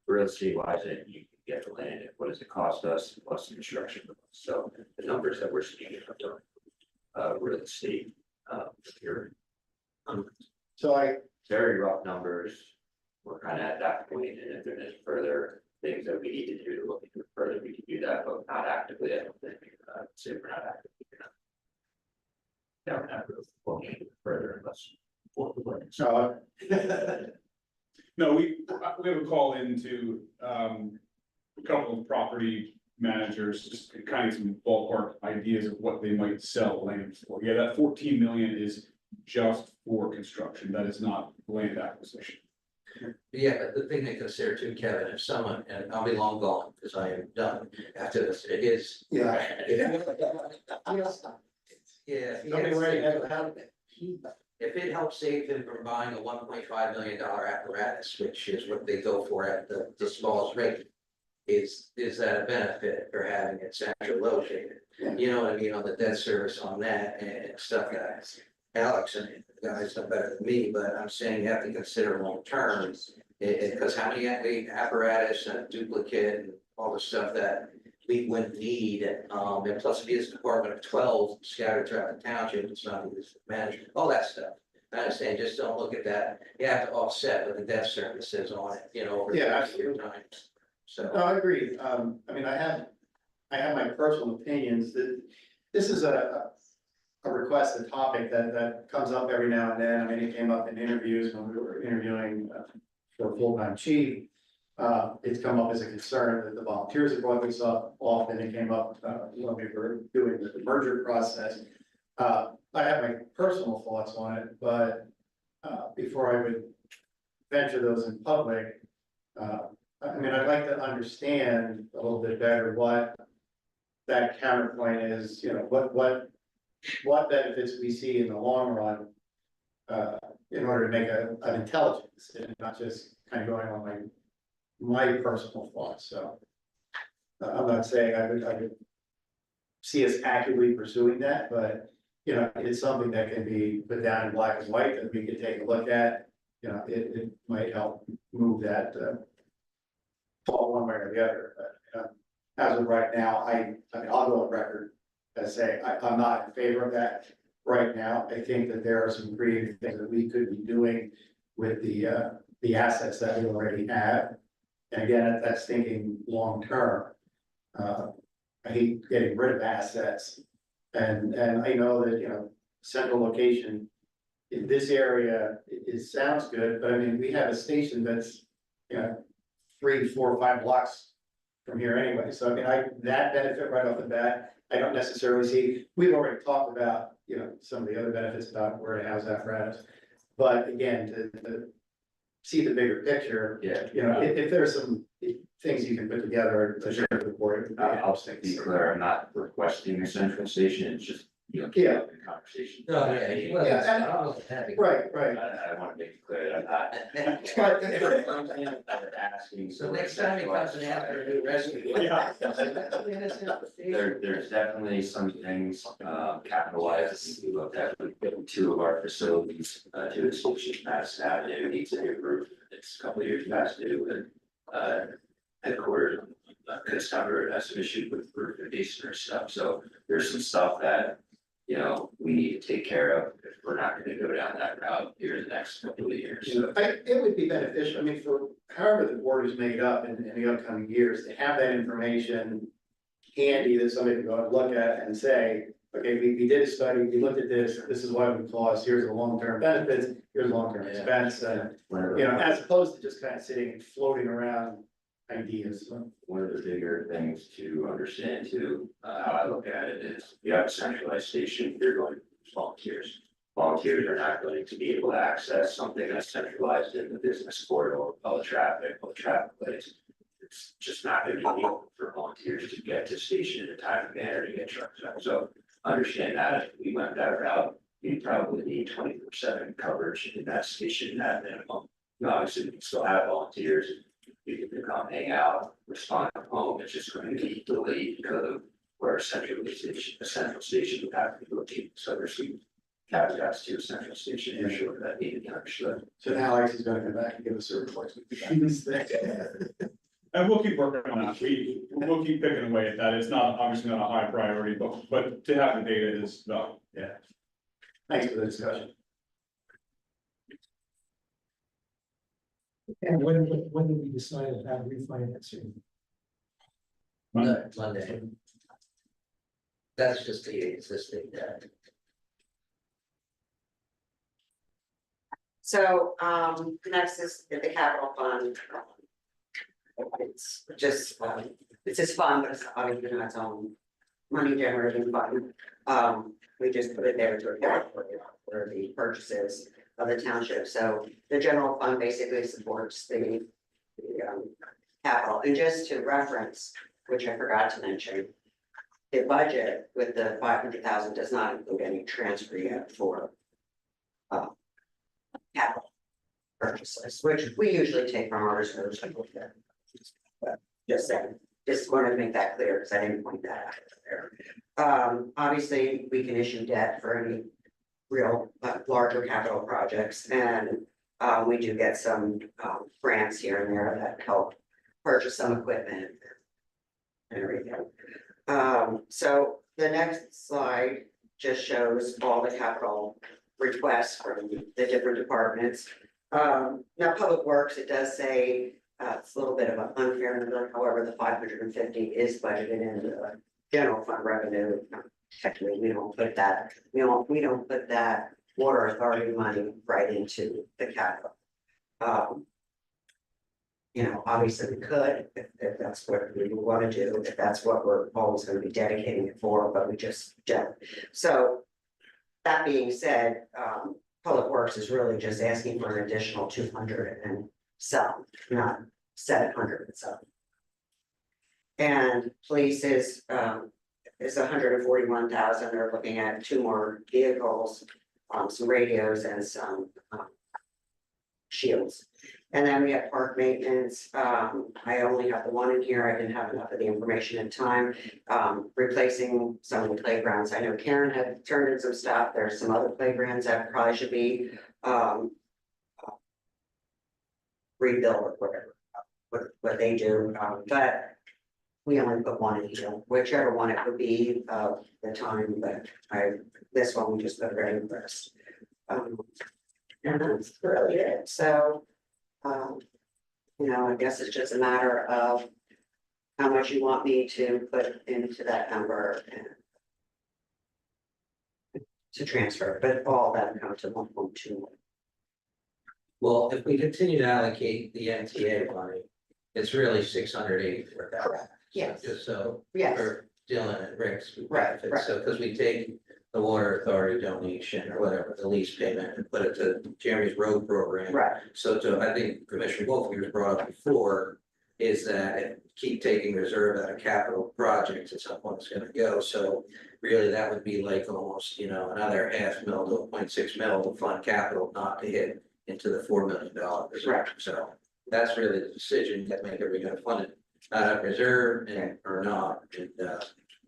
Real estate wise, and you can get the land, and what does it cost us, plus the construction costs. So the numbers that we're speaking of don't, real estate, here. So Very rough numbers, we're kind of at that point, and if there's further things that we need to do to look into further, we can do that, but not actively, I don't think, say we're not actively. Now we're not really looking into it further unless. So No, we have a call into, a couple of property managers, just kind of some ballpark ideas of what they might sell land for. Yeah, that 14 million is just for construction, that is not land acquisition. Yeah, but the thing to consider too, Kevin, if someone, and I'll be long gone, because I am done after this, it is. Yeah. Yeah. Somebody ready to have a house? If it helps save him from buying a $1.5 million apparatus, which is what they go for at the smallest rate. Is that a benefit for having it centrally located? You know what I mean, on the debt service on that and stuff that Alex and the guys know better than me, but I'm saying you have to consider long term. Because how many apparatus and duplicate and all the stuff that we wouldn't need, and plus if it's a department of 12 scattered throughout the township, it's not just management, all that stuff. I understand, just don't look at that, you have to offset with the debt services on it, you know, over Yeah, a few times. So, No, I agree. I mean, I have my personal opinions that this is a requested topic that comes up every now and then. I mean, it came up in interviews when we were interviewing for a full-time chief. It's come up as a concern that the volunteers have brought this up often. It came up when we were doing the merger process. I have my personal thoughts on it, but before I would venture those in public, I mean, I'd like to understand a little bit better what that counterpoint is, you know, what benefits we see in the long run. In order to make an intelligent decision, not just kind of going on my personal thoughts, so. I'm not saying I would see us actively pursuing that, but, you know, it's something that can be put down in black and white that we could take a look at. You know, it might help move that, fall one way or the other, but, as of right now, I mean, I'll go on record as say, I'm not in favor of that right now. I think that there are some creative things that we could be doing with the assets that we already have. And again, that's thinking long term. I hate getting rid of assets. And I know that, you know, central location in this area, it sounds good, but I mean, we have a station that's, you know, 3, 4, 5 blocks from here anyway. So I mean, that benefit right off the bat, I don't necessarily see. We've already talked about, you know, some of the other benefits about where to house apparatus. But again, to see the bigger picture, Yeah. you know, if there's some things you can put together to share with the board. I'll be clear, I'm not requesting a central station, it's just, you know, keep Yeah. up the conversation. no, yeah, he wasn't, Yeah, I wasn't happy. Right. I want to make it clear that I'm not. Asking. So next time he comes and asks for a new rescue. There's definitely some things, capitalized, we looked at, with 2 of our facilities, to the station, Mass Avenue needs to be improved, it's a couple of years past due, and headquarters, Customer has some issue with roof and masonry stuff, so there's some stuff that, you know, we need to take care of if we're not gonna go down that route here in the next couple of years, so. It would be beneficial, I mean, for however the board is made up in the upcoming years, to have that information handy that somebody can go and look at and say, okay, we did a study, we looked at this is what it would cost, here's the long-term benefits, here's long-term expense, and, you know, as opposed to just kind of sitting and floating around ideas. One of the bigger things to understand too, how I look at it is, you have a centralized station, you're going to volunteers. Volunteers are not going to be able to access something that's centralized in the business corridor, all the traffic plays. It's just not going to be able for volunteers to get to station in a timely manner to get trucks out. So understand that if we went that route, you probably need 24/7 coverage in that station at minimum. You know, obviously, we can still have volunteers. You can come hang out, respond from home, it's just going to be delayed because of where a central station would have to be located, so there's some caveats to a central station, for sure, that need to be understood. So now Alex is gonna come back and give us a report. And we'll keep working on that, we'll keep picking away at that, it's not, obviously not a high priority, but to have the data is valuable. Yeah. Thanks for the discussion. And when did we decide about refinancing? Monday. That's just the existing debt. So, next is the capital fund. It's just, It's just fun, but it's obviously not its own money generating fund. We just put it there to account for the purchases of the township, so the general fund basically supports the capital, and just to reference, which I forgot to mention. The budget with the 500,000 does not include any transfer yet for capital purchases, which we usually take from our reserves. But just saying, just wanted to make that clear, because I didn't point that out there. Obviously, we can issue debt for any real larger capital projects, and we do get some grants here and there that help purchase some equipment and everything. So the next slide just shows all the capital requests from the different departments. Now, Public Works, it does say, it's a little bit of an unfair number, however, the 550 is budgeted in the general fund revenue. Technically, we don't put that, we don't put that water authority money right into the capital. Obviously we could, if that's what we want to do, if that's what we're always going to be dedicating it for, but we just don't. So that being said, Public Works is really just asking for an additional 200 and some, not 700 and some. And police is 141,000. They're looking at 2 more vehicles, some radios and some shields. And then we have park maintenance. I only have the one in here. I didn't have enough of the information in time. Replacing some of the playgrounds. I know Karen had turned in some stuff. There's some other playgrounds that probably should be rebuilt or whatever, what they do. But we only put one in here, whichever one it would be the time, but this one we just put very impressed. And that's really it. So I guess it's just a matter of how much you want me to put into that number and to transfer, but all that come to 1.2. Well, if we continue to allocate the NTA money, it's really 684,000. Yes. Just so, Yes, for Dylan and Rick's Right, benefit, right. so, because we take the water authority donation or whatever, the lease payment, and put it to Jeremy's road program. right, So I think Commissioner Wolfers brought up before, is that if keep taking reserve out of capital projects, at some point it's gonna go, so really that would be like almost, another $0.5 mil to 1.6 mil to fund capital, not to hit into the $4 million reserve. Right. So that's really the decision that make, are we gonna fund it out of reserve and or not, and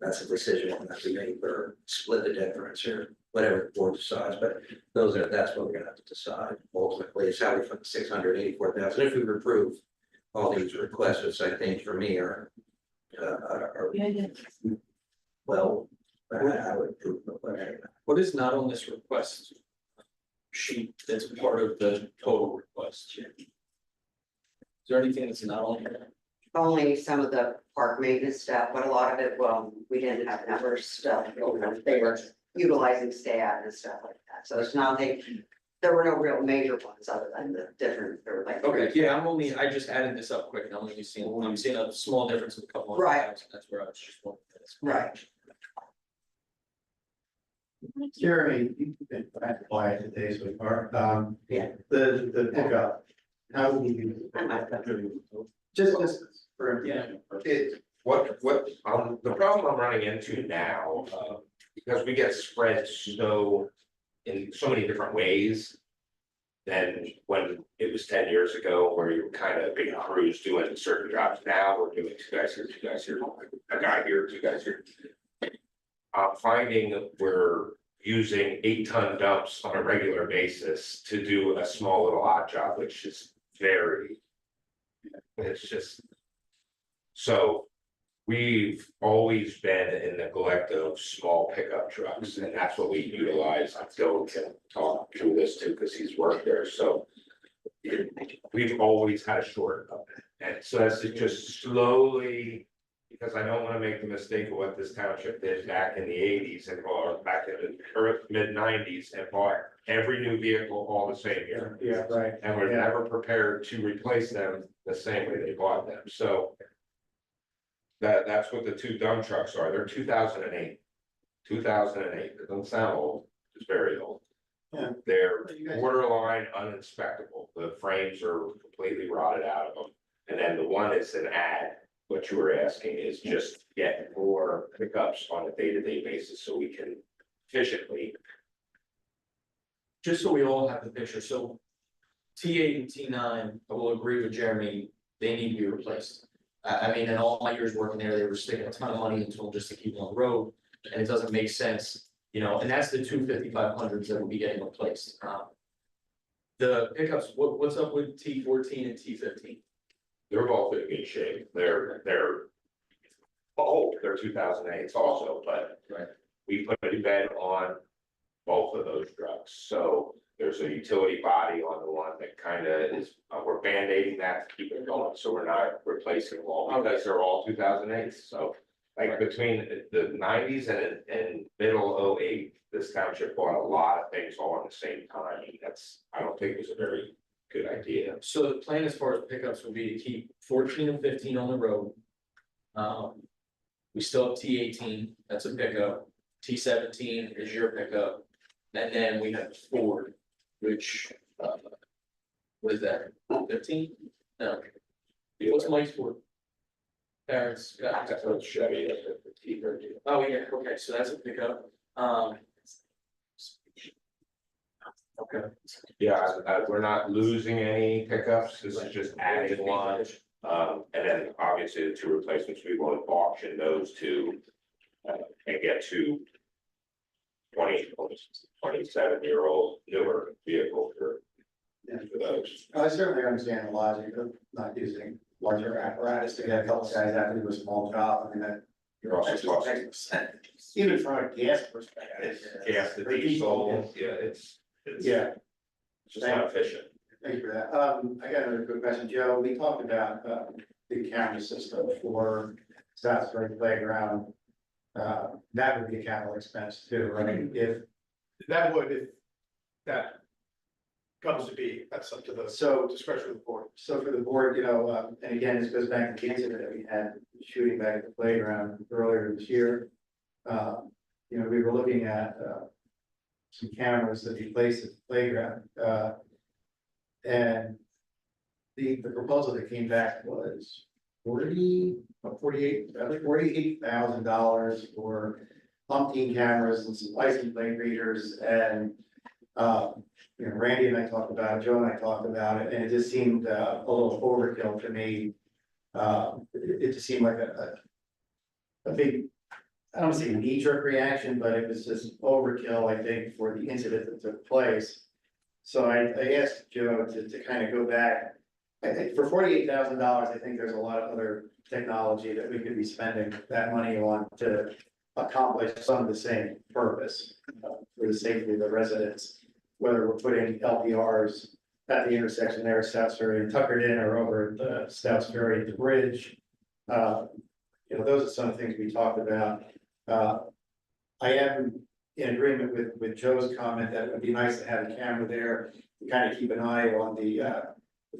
that's a decision that has to be made, or split the difference or whatever the board decides, but that's what we're gonna have to decide ultimately, is how we fund 684,000, if we approve all these requests, which I think for me are well, I would approve, but anyway. What is not on this request sheet that's part of the total request? Is there anything that's not on here? only some of the park maintenance stuff, but a lot of it, well, we didn't have numbers stuff, they were utilizing staff and stuff like that, so it's nothing. There were no real major ones other than the different, there were like. Okay, yeah, I just added this up quick and I'm seeing a small difference of a couple of Right. $100,000, that's where I was just wondering. Right. Jeremy, you've been quiet today so far. Yeah. The pickup, how do you? I might have Just for. The problem I'm running into now, because we get spread so in so many different ways. Than when it was 10 years ago, where you were kind of big crews doing certain jobs. Now we're doing 2 guys here, 2 guys here, a guy here, 2 guys here. I'm finding we're using 8-ton dumps on a regular basis to do a small little odd job, which is it's just. So we've always been in neglect of small pickup trucks, and that's what we utilize. Phil can talk through this too, because he's worked there, so. We've always had a short of it, and so that's just slowly. Because I don't want to make the mistake of what this township did back in the 80s and or back in the mid-90s and bought every new vehicle all the same year. Yeah, right. And we're never prepared to replace them the same way they bought them, so. That's what the two dump trucks are, they're 2008. 2008. It doesn't sound old, it's very old. Yeah. They're You guys- borderline uninspectable, the frames are completely rotted out of them. And then the one that's an ad, what you were asking is just get more pickups on a day-to-day basis so we can efficiently. Just so we all have the picture, so. T8 and T9, I will agree with Jeremy, they need to be replaced. I mean, in all my years working there, they were sticking a ton of money into them just to keep them on the road, and it doesn't make sense, you know, and that's the 25500s that will be getting replaced. The pickups, what's up with T14 and T15? They're both in good shape, they're. Oh, they're 2008s also, but. Right. We put a bed on both of those trucks, so there's a utility body on the one that kind of is, we're band-aiding that to keep it going, so we're not replacing them all, because they're all 2008s, so. Like between the 90s and middle 08, this township bought a lot of things all at the same time, I don't think it was a very good idea. So the plan as far as pickups would be to keep 14 and 15 on the road. We still have T18, that's a pickup, T17 is your pickup, and then we have Ford, which, what is that, 15? No. What's Mike's Ford? Parents, got That's what Chevy, that's what the T-30. oh, yeah, okay, so that's a pickup, okay. Yeah, we're not losing any pickups, this is just adding one, and then obviously the two replacements, we will auction those two. And get two 27-year-old newer vehicle for those. I certainly understand the logic of not using larger apparatus to get a couple guys out to do a small job, I mean, that. You're also talking makes sense. Even from a gas perspective. gas, the diesel, yeah, it's Yeah, just not efficient. thank you for that. I got another quick question, Joe. We talked about, the camera system for South Spring Playground. That would be a capital expense too, right? If, That would, if that comes to be, that's up to the so, discretion of the board. so for the board, you know, and again, this goes back to the incident that we had shooting back at the playground earlier this year. You know, we were looking at, some cameras that we placed at the playground, and the proposal that came back was $48,000 for umpteen cameras and some license plate readers, and you know, Randy and I talked about it, Joe and I talked about it, and it just seemed a little overkill to me. It just seemed like a big, I don't say knee-jerk reaction, but it was just overkill, I think, for the incident that took place. So I asked Joe to kind of go back. I think for $48,000, I think there's a lot of other technology that we could be spending that money on to accomplish some of the same purpose for the safety of the residents. Whether we're putting LPRs at the intersection there, South Ferry and Tuckerton, or over at the South Ferry at the bridge. You know, those are some of the things we talked about. I am in agreement with Joe's comment that it would be nice to have a camera there to kind of keep an eye on the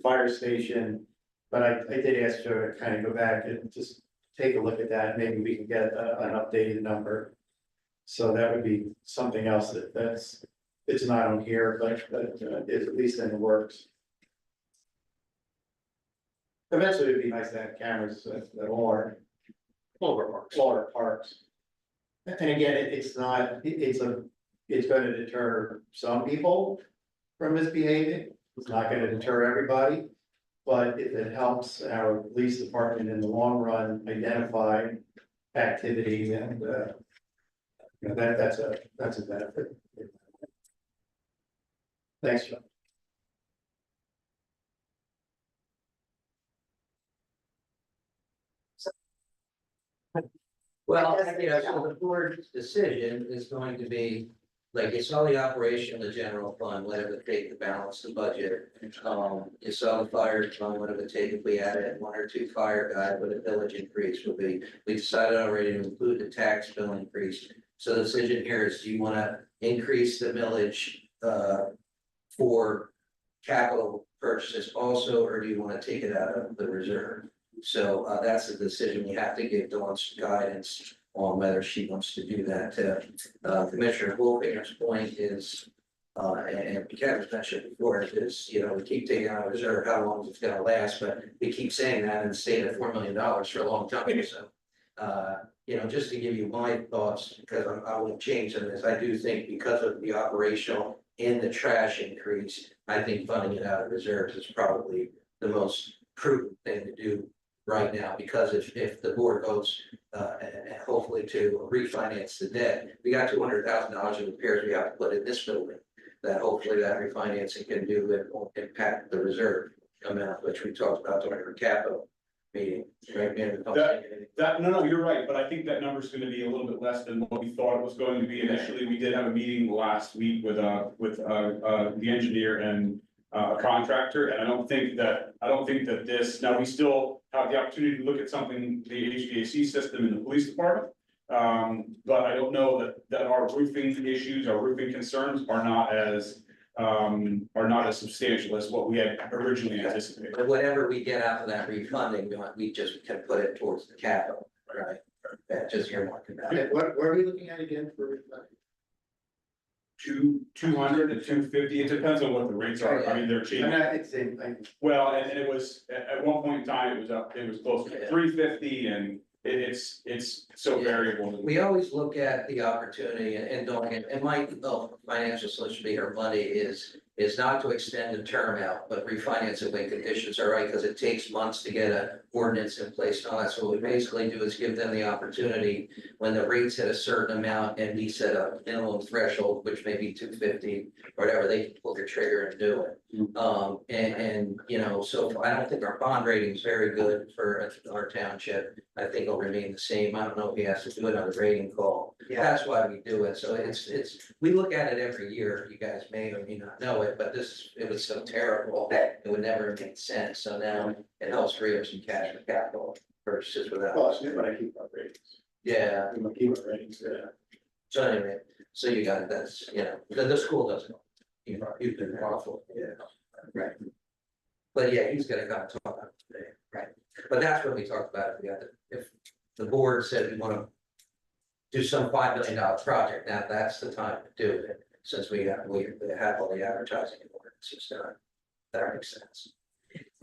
fire station. But I did ask Joe to kind of go back and just take a look at that. Maybe we can get an updated number. So that would be something else it's not on here, but it's at least in the works. Eventually, it'd be nice to have cameras at all our parks. And again, it's gonna deter some people from misbehaving. It's not gonna deter everybody. But if it helps our police department in the long run identify activity, and you know, that's a benefit. Thanks, John. Well, you know, so the board's decision is going to be, like, you saw the operation of the general fund, let it take the balance of the budget. You saw the fire fund, what it would take if we added one or two fire guys, what a village increase would be. We decided already to include the tax bill increase. So the decision here is, do you wanna increase the millage, for capital purchases also, or do you wanna take it out of the reserve? So that's the decision we have to give Dawn's guidance on whether she wants to do that. Commissioner Wolfinger's point is, and Kevin's mentioned before, is, you know, we keep taking out of reserve, how long it's gonna last, but we keep saying that and stayed at $4 million for a long time, so. You know, just to give you my thoughts, because I won't change on this, I do think because of the operational and the trash increase, I think funding it out of reserves is probably the most prudent thing to do right now, because if the board votes, and hopefully to refinance the debt, we got $200,000 in repairs we have to put in this building. That hopefully that refinancing can do, it won't impact the reserve amount, which we talked about during our capital meeting, right? No, you're right, but I think that number's gonna be a little bit less than what we thought it was going to be initially. We did have a meeting last week with the engineer and a contractor, and I don't think that this, now we still have the opportunity to look at something, the HVAC system in the police department. But I don't know that our roofing issues, our roofing concerns are not as substantial as what we had originally anticipated. But whatever we get out of that refunding, we just can put it towards the capital, right? That just earmarking that. Okay, what are we looking at again for? 200 to 250, it depends on what the rates are, I mean, they're I'm changing. not, it's same, Well, and it was, at one point in time, it was close to 350, and it's so variable. We always look at the opportunity and doing it, and my financial solution to her money is not to extend the term out, but refinance it when conditions are right, because it takes months to get an ordinance in place and all that. So what we basically do is give them the opportunity when the rates hit a certain amount and we set a minimum threshold, which may be 250 or whatever, they can pull the trigger and do it. And you know, so I don't think our bond rating is very good for our township. I think it'll remain the same. I don't know if he has to do it on the rating call. Yeah. That's why we do it. So it's, we look at it every year. You guys may or may not know it, but it was so terrible that it would never have made sense. So now it helps free up some cash for capital purchases without. well, it's when I keep our ratings. Yeah, I'm gonna keep our ratings, so anyway, so you got, that's, you know, the school doesn't. You've been awful, yeah, right. But yeah, he's gonna come talk about it today, right? But that's what we talked about, if the board said we wanna do some $5 million project, now that's the time to do it, since we have all the advertising in order, it's just done. That makes sense.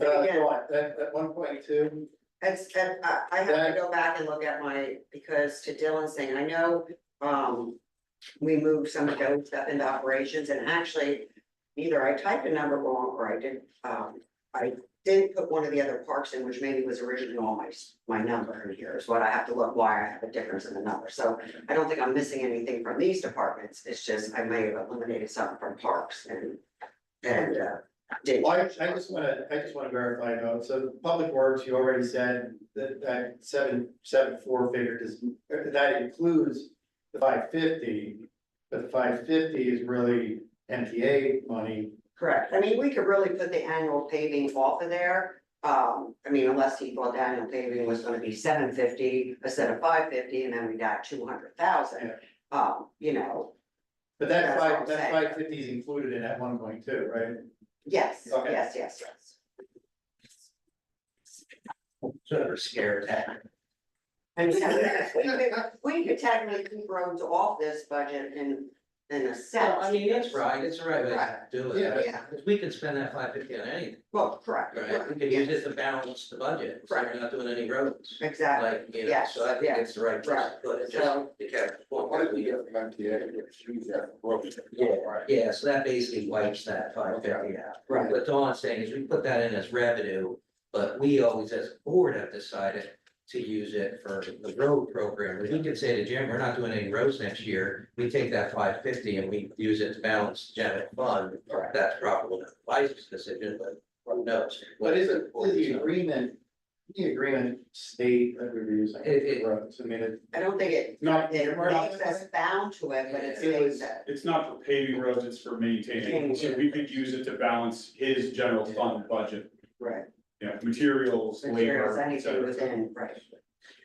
At 1.2, I have to go back and look at because to Dylan's thing, I know, we moved some of those stuff into operations, and actually, either I typed a number wrong, or I didn't put one of the other parks in, which maybe was originally on my number in here, is what I have to look, why I have a difference in the number. So I don't think I'm missing anything from these departments, it's just I may have eliminated something from parks and did. well, I just wanna verify though, so Public Works, you already said that 774 figure that includes the 550, but the 550 is really MTA money. Correct, I mean, we could really put the annual paving off of there. I mean, unless he thought the annual paving was gonna be 750 instead of 550, and then we got 200,000. You know, But That's what I'm that saying. 550 is included in that 1.2, right? yes, Okay. yes. Sort of scared at. I mean, we could technically keep roads off this budget in a sense. Well, I mean, it's right, it's the right way to Right. do it. Yeah. Because we could spend that 550 on anything, Well, correct. right? We could use it to balance the budget, so we're not doing any roads. Exactly, Like, you know, Yes, so I think yeah. it's the right place to put it, just So- to catch the point. What did we get from MTA? Use that for roads. Yeah, so that basically wipes that 550 out. Right. What Dawn's saying is we put that in as revenue, but we always as a board have decided to use it for the road program. We can say to Jim, we're not doing any roads next year, we take that 550 and we use it to balance the general fund. That's probably not a wise decision, but who knows? But is the agreement state that we were using It- for roads? I mean, I don't think it makes us bound to it, but it states that. It's not for paving roads, it's for maintaining, so we could use it to balance his general fund budget, Right. materials, Materials, labor, et anything cetera. within, right.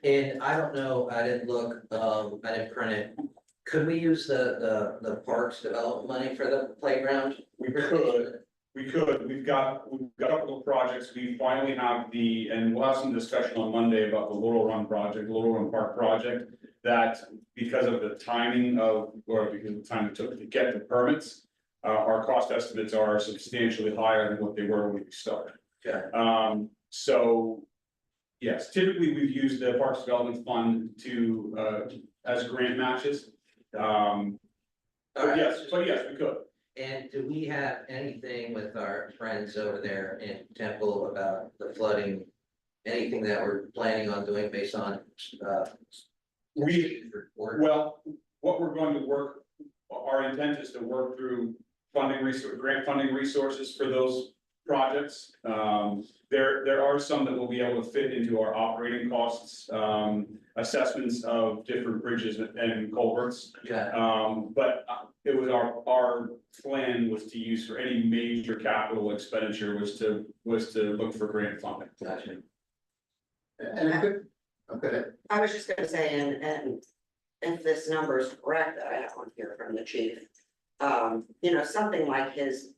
And I don't know, I didn't look, I didn't print it. Could we use the parks development money for the playground? We could, We could, we've got a couple of projects, we finally have and we'll have some discussion on Monday about the Laurel Run project, Laurel Run Park project. That because of the timing or because of the time it took to get the permits, our cost estimates are substantially higher than what they were when we started. Okay. So. Yes, typically we've used the Parks Development Fund as grant matches. But yes, we could. And do we have anything with our friends over there in Temple about the flooding? Anything that we're planning on doing based on, report? Well, what we're going to work, our intent is to work through grant funding resources for those projects. There are some that will be able to fit into our operating costs, assessments of different bridges and culverts. Yeah, But it was our plan was to use for any major capital expenditure was to look for grant funding. gotcha. And I could, okay, I was just gonna say, and if this number is correct, that I have one here from the chief. You know, something like his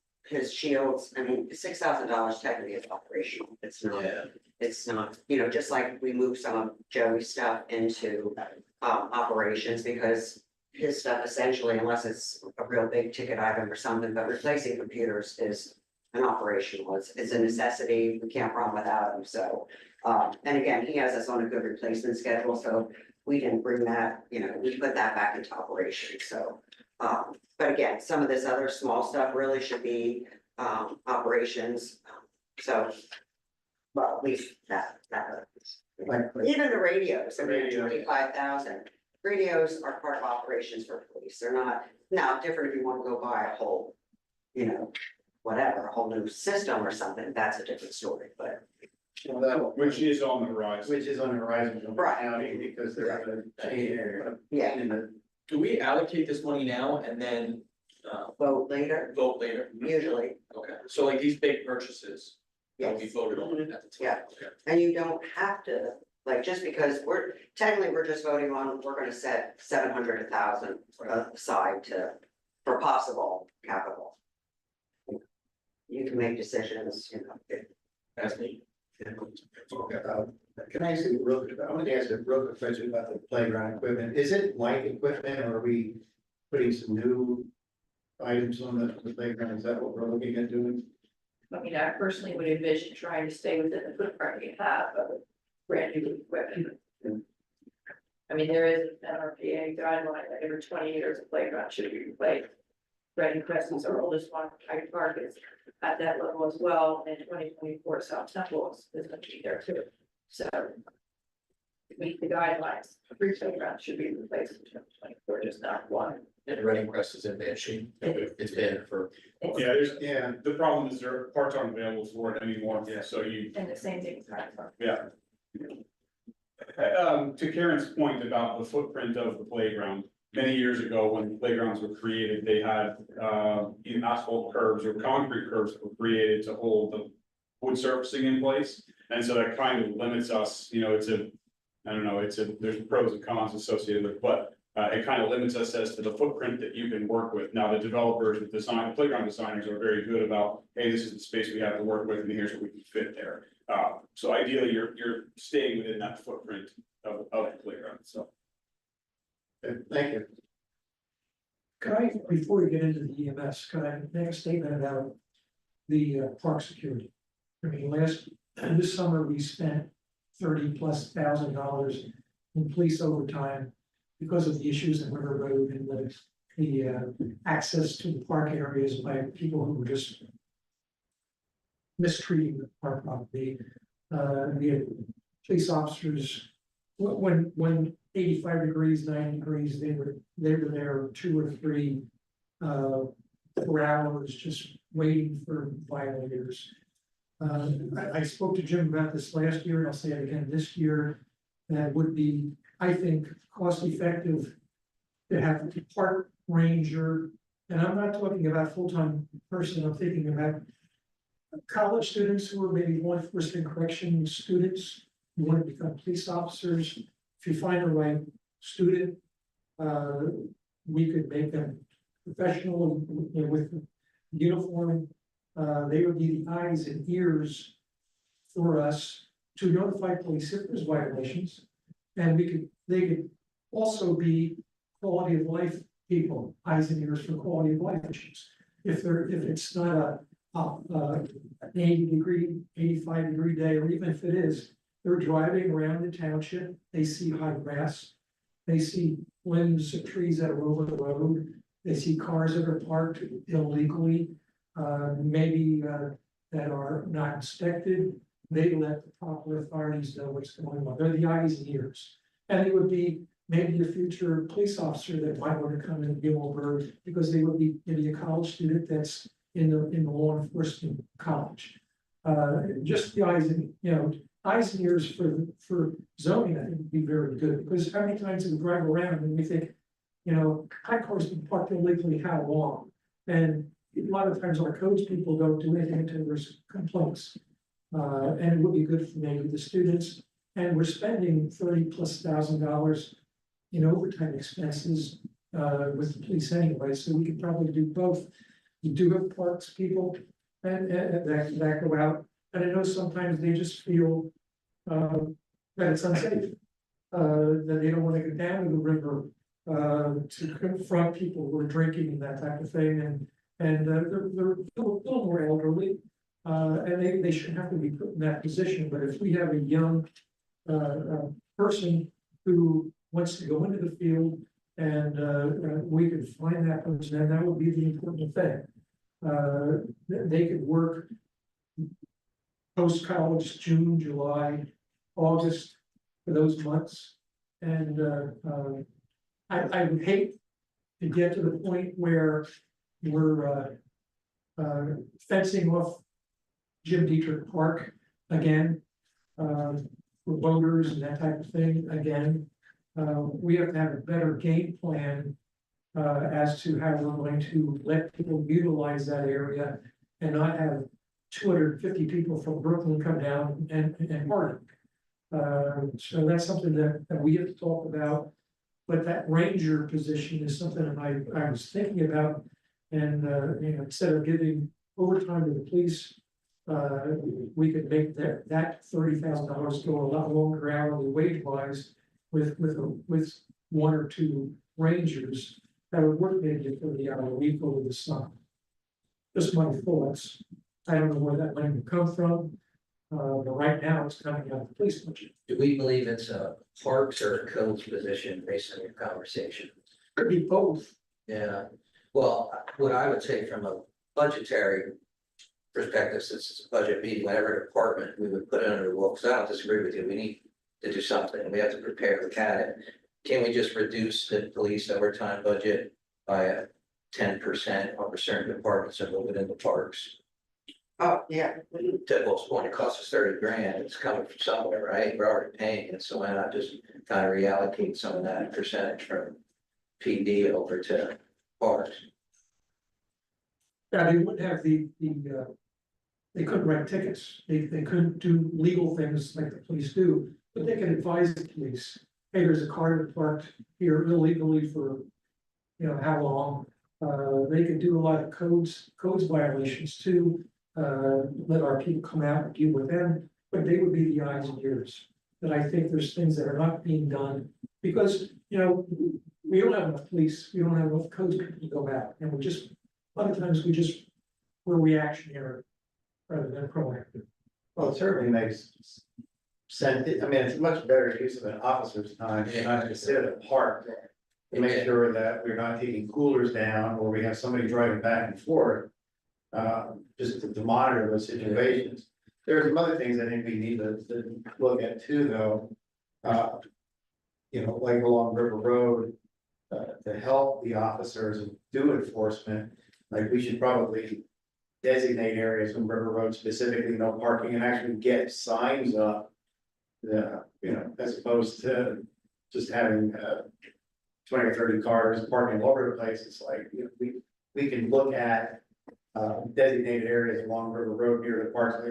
shields, I mean, $6,000 technically is operational, Yeah, it's not, you know, just like we moved some of Joey's stuff into operations because his stuff essentially, unless it's a real big ticket item or something, but replacing computers is an operational, it's a necessity, we can't run without them, so. And again, he has us on a good replacement schedule, so we didn't bring that, you know, we put that back into operation, so. But again, some of this other small stuff really should be operations, so. Well, at least that. Even the radios, I mean, 25,000, radios are part of operations for police, they're not, now different if you wanna go buy a whole, you know, whatever, a whole new system or something, that's a different story, but. Which is on the horizon. which is on the horizon of the Right. county because they're gonna change it. Yeah, In the, Do we allocate this money now and then vote later, vote later? usually, Okay, so like these big purchases, that we yes, voted on at the time. Yeah. Okay. and you don't have to, like, just because we're just voting on, we're gonna set 700, 1,000 aside for possible capital. You can make decisions, you know, That's me. Can I ask you real quick, I want to ask a real quick question about the playground equipment. Is it like equipment or are we putting some new items on the playground? Is that what we're looking at doing? I mean, I personally would envision trying to stay within the footprint we have of brand new equipment. I mean, there is an NRPA guideline that every 20 years a playground should be replaced. Brandon Crescent's our oldest one, Hyde Park is at that level as well, and 2024 South Temple is gonna be there too, so. To meet the guidelines, every playground should be replaced in 2024, just not one. And Reading Crest is in bad shape. It's been for. Yeah, Yeah. the problem is their parts aren't available for it anymore, so you, And the same thing with Hyde Park. yeah. To Karen's point about the footprint of the playground, many years ago, when playgrounds were created, they had, either asphalt curbs or concrete curbs that were created to hold the wood surfacing in place. And so that kind of limits us, you know, there's pros and cons associated with, but it kind of limits us as to the footprint that you can work with. Now, the developers, the playground designers are very good about, hey, this is the space we have to work with, and here's what we can fit there. So ideally, you're staying within that footprint of the playground, so. Thank you. Could I, before we get into the EMS, could I make a statement about the park security? I mean, this summer we spent $30,000+ in police overtime because of the issues in River Road and the access to the park areas by people who were just mistreating the park property. We had police officers, when 85 degrees, 90 degrees, they were there 2 or 3 4 hours just waiting for violators. I spoke to Jim about this last year, and I'll say it again this year. That would be, I think, cost effective to have a park ranger. And I'm not talking about full-time person, I'm thinking about college students who are maybe law enforcement correction students who want to become police officers. If you find the right student, we could make them professional, you know, with uniform They would be the eyes and ears for us to notify police if there's violations. And they could also be quality of life people, eyes and ears for quality of life issues. If it's not an 80-degree, 85-degree day, or even if it is, they're driving around the township, they see high grass. They see limbs of trees that are over the road, they see cars that are parked illegally, maybe that are not inspected. They let the proper authorities know what's going on, they're the eyes and ears. And it would be maybe a future police officer that might want to come and give over, because they would be maybe a college student that's in the law enforcement college. Just the eyes and, eyes and ears for zoning, I think would be very good, because how many times we drive around and we think, high cars been parked illegally, how long? And a lot of times our codes people don't do anything until there's complaints. And it would be good for maybe the students, and we're spending $30,000+ in overtime expenses with the police anyway, so we could probably do both. You do have parks people and that go out, and I know sometimes they just feel that it's unsafe. That they don't want to go down to the river to confront people who are drinking and that type of thing, and they're a little more elderly. And they shouldn't have to be put in that position, but if we have a young person who wants to go into the field and we could find that person, and that would be the important thing. They could work post-college, June, July, August, for those months. And I would hate to get to the point where we're fencing off Jim Dietrich Park again, for voters and that type of thing again. We have to have a better game plan as to how we're going to let people utilize that area and not have 250 people from Brooklyn come down and party. So that's something that we have to talk about. But that ranger position is something that I was thinking about. And instead of giving overtime to the police, we could make that $30,000 go a lot longer hourly wage wise with one or two rangers that would work maybe for the hour a week over the summer. Just my thoughts. I don't know where that money would come from, but right now it's coming out of the police budget. Do we believe it's a parks or a codes position based on your conversation? Could be both. Yeah, well, what I would say from a budgetary perspective, since it's a budget meeting, whatever department we would put it under, well, because I don't disagree with you, we need to do something, we have to prepare the cat. Can we just reduce the police overtime budget by 10% over certain departments and move it into parks? Oh, yeah. Well, it's going to cost us 30 grand, it's coming from somewhere, right? We're already paying it, so why not just kind of reallocate some of that percentage from PD over to parks? Yeah, they wouldn't have they couldn't write tickets, they couldn't do legal things like the police do, but they can advise the police. Hey, there's a car parked here illegally for, how long? They could do a lot of codes violations too. Let our people come out and deal with them, but they would be the eyes and ears. But I think there's things that are not being done because, we don't have enough police, we don't have enough codes people to go out, and a lot of times we're reactionary rather than proactive. Well, it certainly makes sense. I mean, it's much better use of an officer's time, not to sit at a park. To make sure that we're not taking coolers down, or we have somebody driving back and forth. Just to monitor those situations. There are some other things I think we need to look at too, though. Like along River Road, to help the officers do enforcement, like we should probably designate areas on River Road specifically, no parking, and actually get signs up. As opposed to just having 20 or 30 cars parking all over the place. It's like, we can look at designated areas along River Road near the parks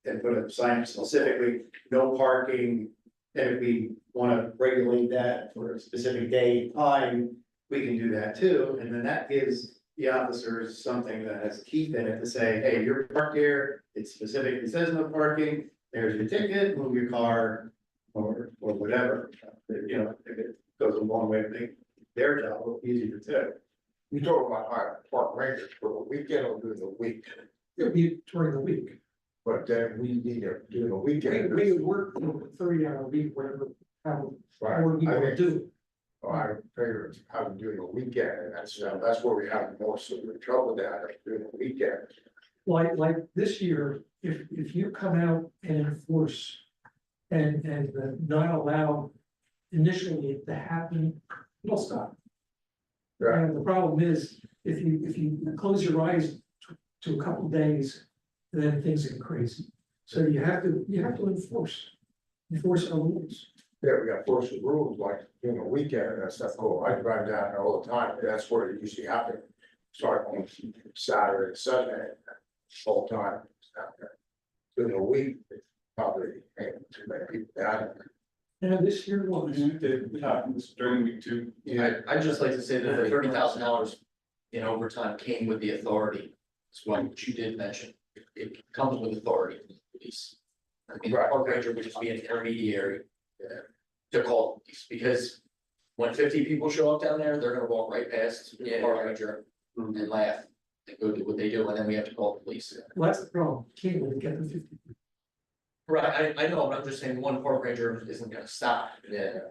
and put a sign specifically, no parking. And if we want to regulate that for a specific day and time, we can do that too. And then that gives the officers something that has teeth in it to say, hey, you're parked here, it specifically says no parking, there's your ticket, move your car, or whatever. You know, if it goes a long way to make their job a little easier too. You talk about hire park rangers for the weekend or during the week, It'll be during the week. but then we need to do the weekend. We would work 30-hour week, whatever, how, Right, what we I want to think, do. I figure it's how to do the weekend, and that's where we have more severe trouble down there, during the weekend. Like this year, if you come out and enforce and not allow initially it to happen, it'll stop. Right. And the problem is, if you close your eyes to a couple days, then things get crazy. So you have to enforce our rules. Yeah, we got forced rules like during the weekend and that stuff, I drive down there all the time, that's where it usually happens. Start on Saturday and Sunday, all the time. During the week, probably ain't too many people down there. And this year was. It happens during the week too. I'd just like to say that the $30,000 in overtime came with the authority. That's what you did mention. It comes with authority from the police. I mean, the Right. park ranger would just be an intermediary to call the police, because when 50 people show up down there, they're gonna walk right past the park ranger and laugh. And go do what they do, and then we have to call the police. Well, that's the problem, can't really get the 50. Right, I know, but I'm just saying one park ranger isn't gonna stop,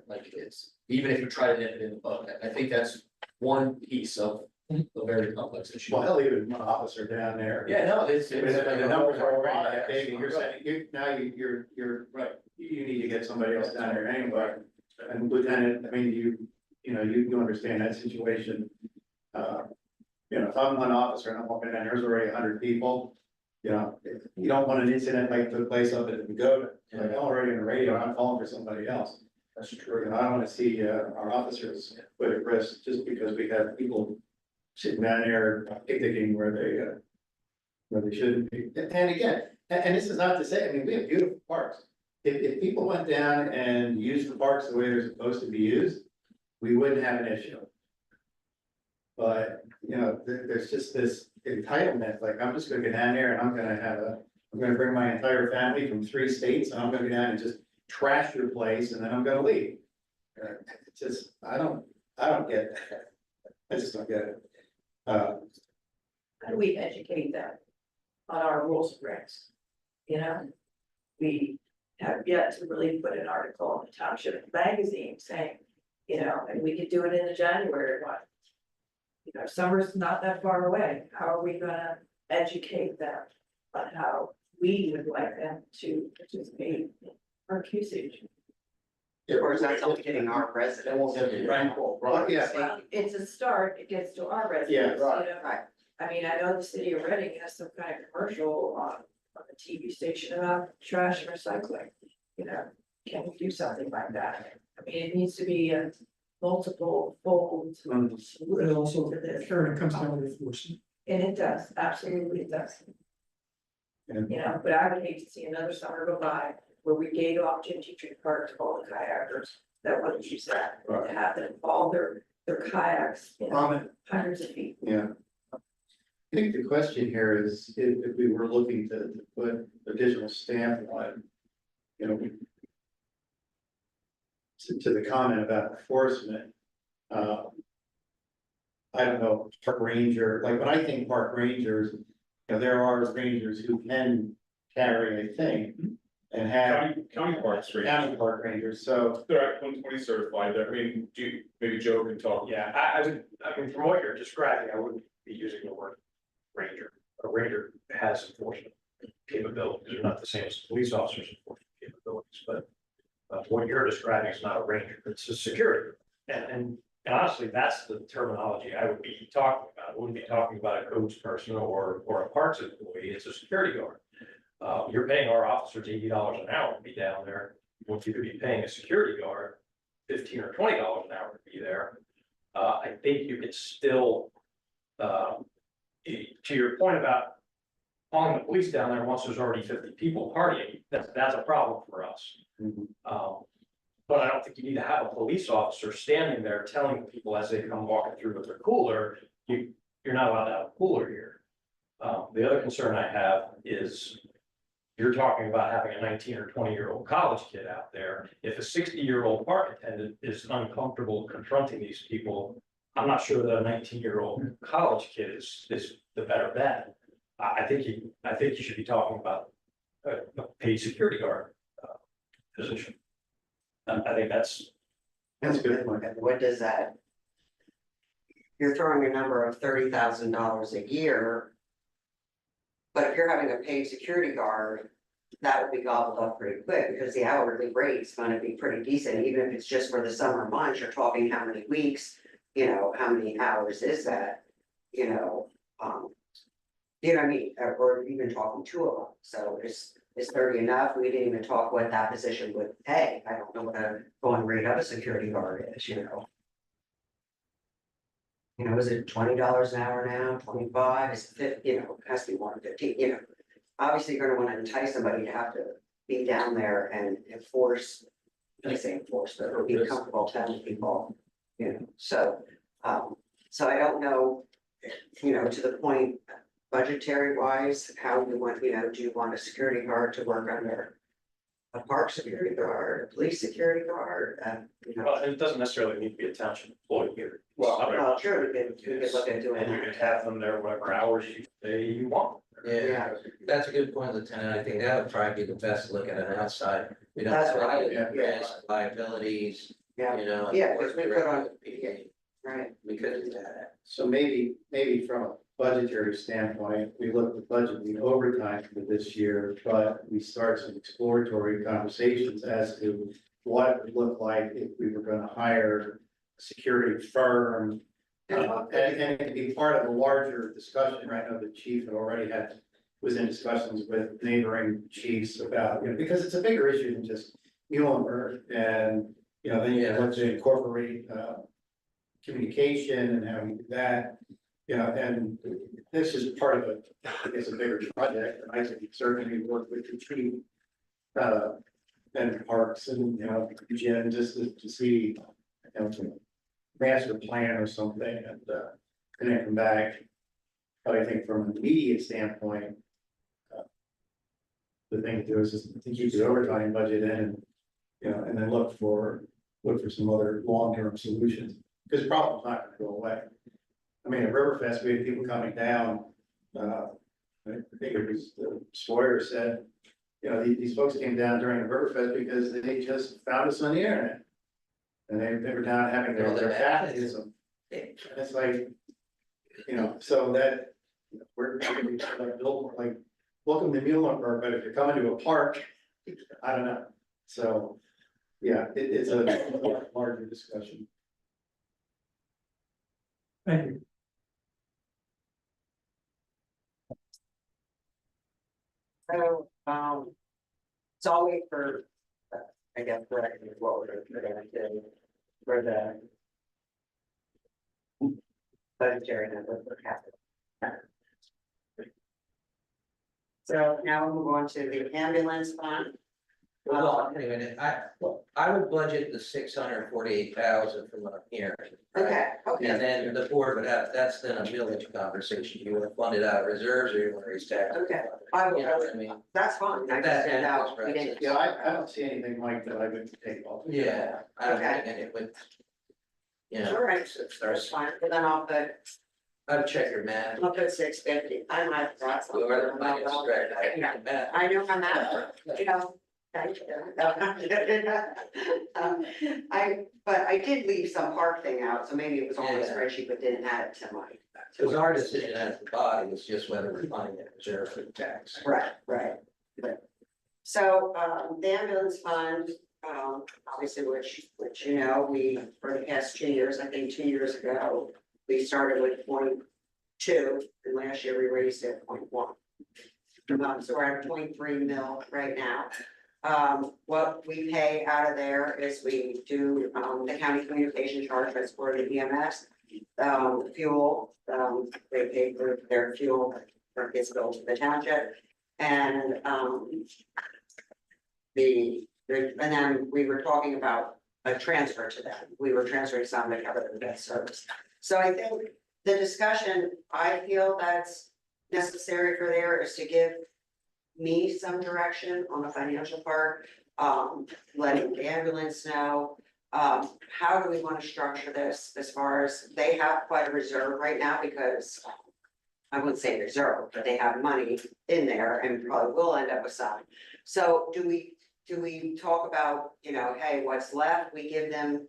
like it's, even if you try to nip it in the bud, I think that's one piece of a very complex issue. Well, hell, even one officer down there. Yeah, no, it's. The numbers are already that Yeah. big, and you're saying, you're right, you need to get somebody else down there anyway. And Lieutenant, I mean, you know, you understand that situation. You know, if I'm one officer and I'm walking down, there's already 100 people. You know, if you don't want an incident like took place up at the Pagoda, like I'm already on the radio, I'm calling for somebody else. That's true, and I don't wanna see, our officers put at risk just because we have people sitting down there picnicking where they shouldn't be. And again, and this is not to say, I mean, we have beautiful parks. If people went down and used the parks the way they're supposed to be used, we wouldn't have an issue. But, you know, there's just this entitlement, like, I'm just gonna go down there and I'm gonna bring my entire family from 3 states and I'm gonna go down and just trash your place and then I'm gonna leave. It's just, I don't get that. I just don't get it. How do we educate them on our rules and regs? You know, we have yet to really put an article in the township magazine saying, you know, and we could do it in the January one. You know, summer's not that far away. How are we gonna educate them on how we would like them to participate in our usage? Of course, that's only getting our residents. Well, yeah, Well, it's a start, it gets to our residents, Yeah, you know? Right. I mean, I know the city of Reading has some kind of commercial on the TV station about trash and recycling, you know? Can we do something like that? I mean, it needs to be a multiple fold. And also, Karen comes down with enforcement. And it does, absolutely it does. And- You know, but I would hate to see another summer go by where we gave off Jim Teacher Park to all the kayakers that want to use that. Right. To have them all their kayaks, you know, hundreds of feet. Yeah. I think the question here is if we were looking to put additional stamp on, you know. To the comment about enforcement. I don't know, park ranger, like when I think park rangers, you know, there are rangers who can carry a thing. And have County parks, county park rangers, so. they're at 120 certified, I mean, maybe Joe can talk. Yeah, I mean, from what you're describing, I wouldn't be using the word ranger. A ranger has enforcement capabilities, they're not the same as police officers' enforcement capabilities, but what you're describing is not a ranger, it's a security. And honestly, that's the terminology I would be talking about. I wouldn't be talking about a codes person or a parks employee, it's a security guard. You're paying our officers $80 an hour to be down there. What you could be paying a security guard $15 or $20 an hour to be there. I think you could still, to your point about calling the police down there once there's already 50 people partying, that's a problem for us. But I don't think you need to have a police officer standing there telling people as they come walking through with their cooler, you you're not allowed to have a cooler here. The other concern I have is you're talking about having a 19 or 20-year-old college kid out there. If a 60-year-old park attendant is uncomfortable confronting these people, I'm not sure that a 19-year-old college kid is the better bet. I think you should be talking about a paid security guard position. I think that's That's a good point. What does that? You're throwing a number of $30,000 a year. But if you're having a paid security guard, that would be gobbled up pretty quick, because the hourly rate's gonna be pretty decent, even if it's just for the summer months, you're talking how many weeks, you know, how many hours is that? You know, you know what I mean, or even talking two of them, so is 30 enough? We didn't even talk what that position would pay, I don't know what a going rate of a security guard is, you know. You know, is it $20 an hour now, 25, is it 50, you know, it has to be 115, you know. Obviously, you're gonna wanna entice somebody to have to be down there and enforce, I say enforce, but be comfortable telling people, you know, so. So I don't know, you know, to the point, budgetary wise, how you want, you know, do you want a security guard to work under? A park security guard, a police security guard, you know. Well, it doesn't necessarily need to be a township employee here. Well, sure, we could look at doing And you that. could have them there whatever hours you say you want. Yeah, that's a good point, Lieutenant. I think that would probably be the best look at an outside. We don't That's have right, any yeah. risk, liabilities, Yeah, you know. Yeah, 'cause we put on- PA. right, We could do that. So maybe from a budgetary standpoint, we look at budgeting overtime for this year, but we start some exploratory conversations as to what it would look like if we were gonna hire a security firm. And it could be part of a larger discussion, right? I know the chief had already was in discussions with neighboring chiefs about, you know, because it's a bigger issue than just Muhlenberg. And, you know, then you have to incorporate, communication and how we do that. You know, and this is part of it's a bigger project, and I think certainly work with the chief. And parks and, you know, Jen, just to see, you know, master plan or something and then come back. But I think from an immediate standpoint. The thing to do is just to keep the overtime budget in and, you know, and then look for some other long-term solutions, because the problem's not gonna go away. I mean, at Riverfest, we had people coming down, I think it was Sawyer said, you know, these folks came down during the Riverfest because they just found us on the internet. And they were down having their baptism, and it's like, you know, so that, we're gonna be like, build, like, welcome to Muhlenberg, but if you're coming to a park, I don't know, so. Yeah, it's a larger discussion. Thank you. so, it's all wait for, I guess, what we're gonna do for the. Budgetary number for capital. So now we'll move on to the ambulance fund. Well, anyway, I would budget the 648,000 from what I'm hearing. right? Okay, And then the board would have, that's then a village conversation. You want to fund it out of reserves or you want to raise taxes? okay, You know what I mean? that's fine, I just That didn't know, happens, we right? didn't. Yeah, I don't see anything like that I would take off. Yeah, I don't Okay. think it would. You know, All right, it that's starts, fine, but then I'd check your math. I'll put 650, I might have brought something. You are the finance director, I Yeah. can math. I know how that, you know. Thank you. But I did leave some park thing out, so maybe it was on the Yeah. spreadsheet, but didn't add it to my. Because our decision as the body is just whether we're funding it reserve for the tax. Right. So, the ambulance fund, obviously, which, you know, we, for the past 2 years, I think 2 years ago, we started with 0.2, and last year we raised it 0.1. So we're at 0.3 mil right now. What we pay out of there is we do, the county communication charge that's for the EMS. Fuel, they pay for their fuel, for gets billed to the township. And, and then we were talking about a transfer to them. We were transferring some to cover the debt service. So I think the discussion, I feel that's necessary for there is to give me some direction on the financial part, letting the ambulance know. How do we want to structure this as far as they have quite a reserve right now because I wouldn't say reserve, but they have money in there and probably will end up with some. So do we talk about, hey, what's left? We give them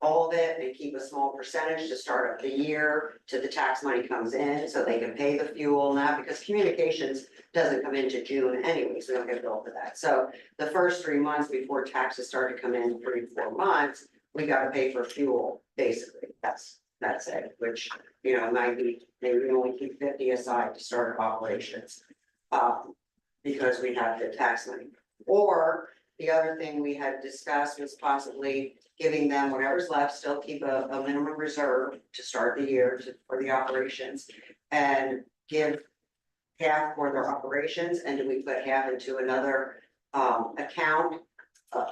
all of it and keep a small percentage to start up the year till the tax money comes in so they can pay the fuel now because communications doesn't come into June anyways. We don't get billed for that. So the first 3 months before taxes start to come in, 3 to 4 months, we gotta pay for fuel, basically. That's it, which, might be, maybe we only keep 50 aside to start operations. Because we have the tax money. Or the other thing we had discussed was possibly giving them whatever's left, still keep a minimum reserve to start the year for the operations. And give half for their operations, and do we put half into another account?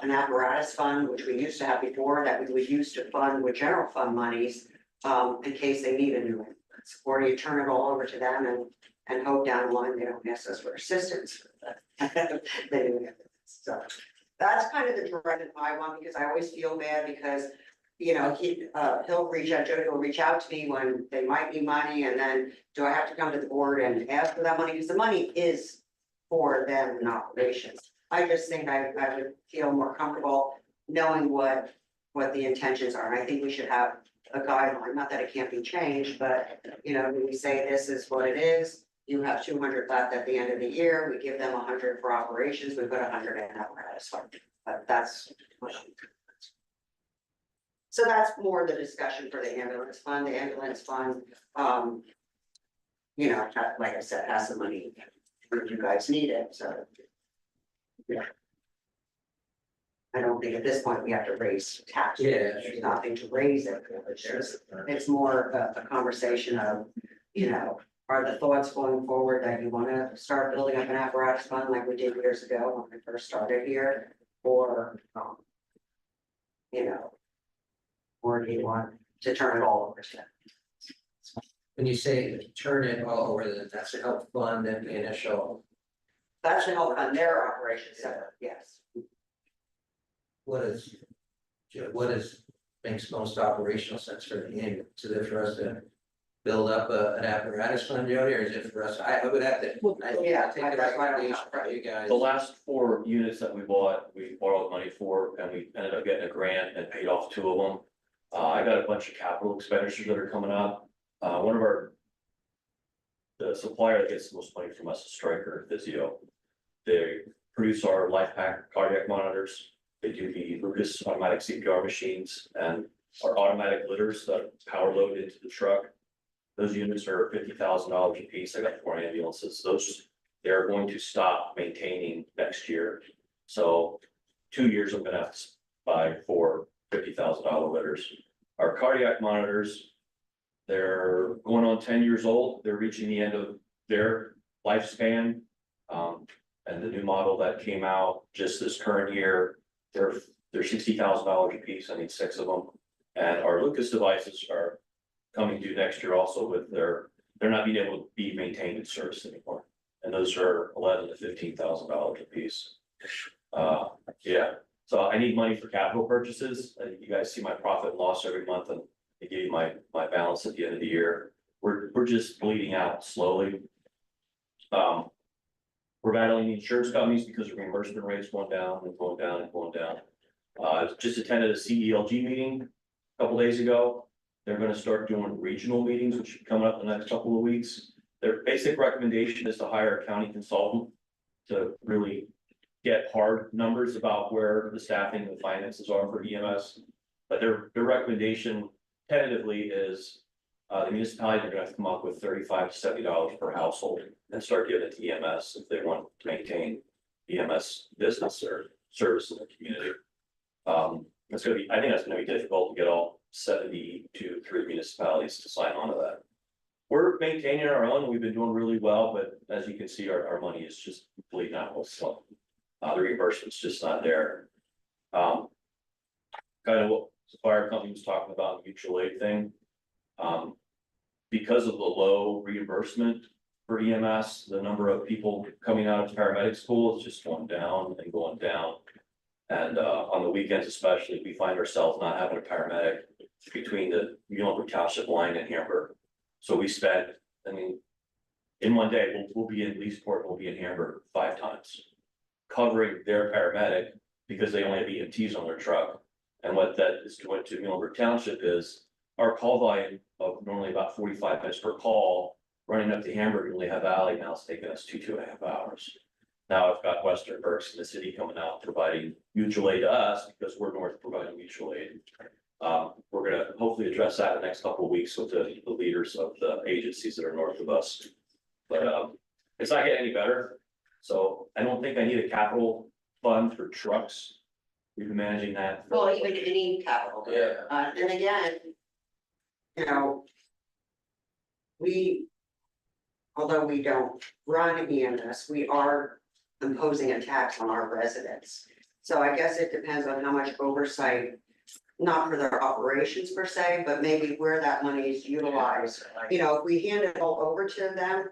An apparatus fund, which we used to have before, that we would use to fund with general fund monies, in case they need a new ambulance. Or do you turn it all over to them and hope down the line they don't ask us for assistance? So that's kind of the direction I want, because I always feel bad because, he'll reach out, Jody will reach out to me when they might need money, and then do I have to come to the board and ask for that money? Because the money is for them in operations. I just think I would feel more comfortable knowing what the intentions are. And I think we should have a guideline, not that it can't be changed, but, we say this is what it is. You have 200 left at the end of the year. We give them 100 for operations. We put 100 in apparatus fund. But that's. So that's more the discussion for the ambulance fund. The ambulance fund, like I said, has the money if you guys need it, so. Yeah. I don't think at this point we have to raise taxes. Yeah. There's nothing to raise it. It's more a conversation of, are the thoughts going forward that you want to start building up an apparatus fund like we did years ago when we first started here? Or, or do you want to turn it all over to them? When you say turn it all over, that's to help fund and the initial, That should help on their operations center, yes. what makes most operational sense for the ambulance? Is it for us to build up an apparatus fund, Jody, or is it for us? I would have to. Yeah, Take the that's why I don't recommendation know. from you guys. The last 4 units that we bought, we borrowed money for, and we ended up getting a grant and paid off 2 of them. I got a bunch of capital expenditures that are coming up. The supplier that gets the most money from us is Stryker Physio. They produce our LifePak cardiac monitors. They do the Lucas automatic CPR machines and our automatic litters that power load into the truck. Those units are $50,000 a piece. I got 4 ambulances. They're going to stop maintaining next year. So 2 years I'm gonna have to buy 4 $50,000 litters. Our cardiac monitors, they're going on 10 years old. They're reaching the end of their lifespan. And the new model that came out just this current year, they're $60,000 a piece. I need 6 of them. And our Lucas devices are coming due next year also with they're not being able to be maintained and serviced anymore. And those are $11,000 to $15,000 a piece. Yeah, so I need money for capital purchases. You guys see my profit and loss every month, and I give you my balance at the end of the year. We're just bleeding out slowly. We're battling the insurance companies because the reimbursement rates going down and going down and going down. Just attended a CELG meeting a couple days ago. They're gonna start doing regional meetings, which should be coming up in the next couple of weeks. Their basic recommendation is to hire a county consultant to really get hard numbers about where the staffing and the finances are for EMS. But their recommendation tentatively is the municipalities are gonna have to come up with $35 to $70 per household and start giving it to EMS if they want to maintain EMS business or service in the community. I think that's gonna be difficult to get all 73 municipalities to sign on to that. We're maintaining our own. We've been doing really well, but as you can see, our money is just bleeding out. So the reimbursement's just not there. Kind of what the fire company was talking about, the mutual aid thing. because of the low reimbursement for EMS, the number of people coming out of paramedic school is just going down and going down. And on the weekends especially, we find ourselves not having a paramedic between the Muhlenberg Township line and Hamburg. So we spent, I mean, in one day, we'll be in Leesport, we'll be in Hamburg 5 times, covering their paramedic because they only have EMTs on their truck. And what that is doing to Muhlenberg Township is our call volume of normally about 45 minutes per call, running up to Hamburg and Lehigh Valley, now it's taking us 2.5 hours. Now I've got Western Berks in the city coming out providing mutual aid to us because we're north providing mutual aid. We're gonna hopefully address that in the next couple of weeks with the leaders of the agencies that are north of us. But it's not getting any better. So I don't think I need a capital fund for trucks. We've been managing that. Well, even any capital. Yeah. And again, you know, although we don't run EMS, we are imposing a tax on our residents. So I guess it depends on how much oversight, not for their operations per se, but maybe where that money is utilized. You know, if we hand it all over to them,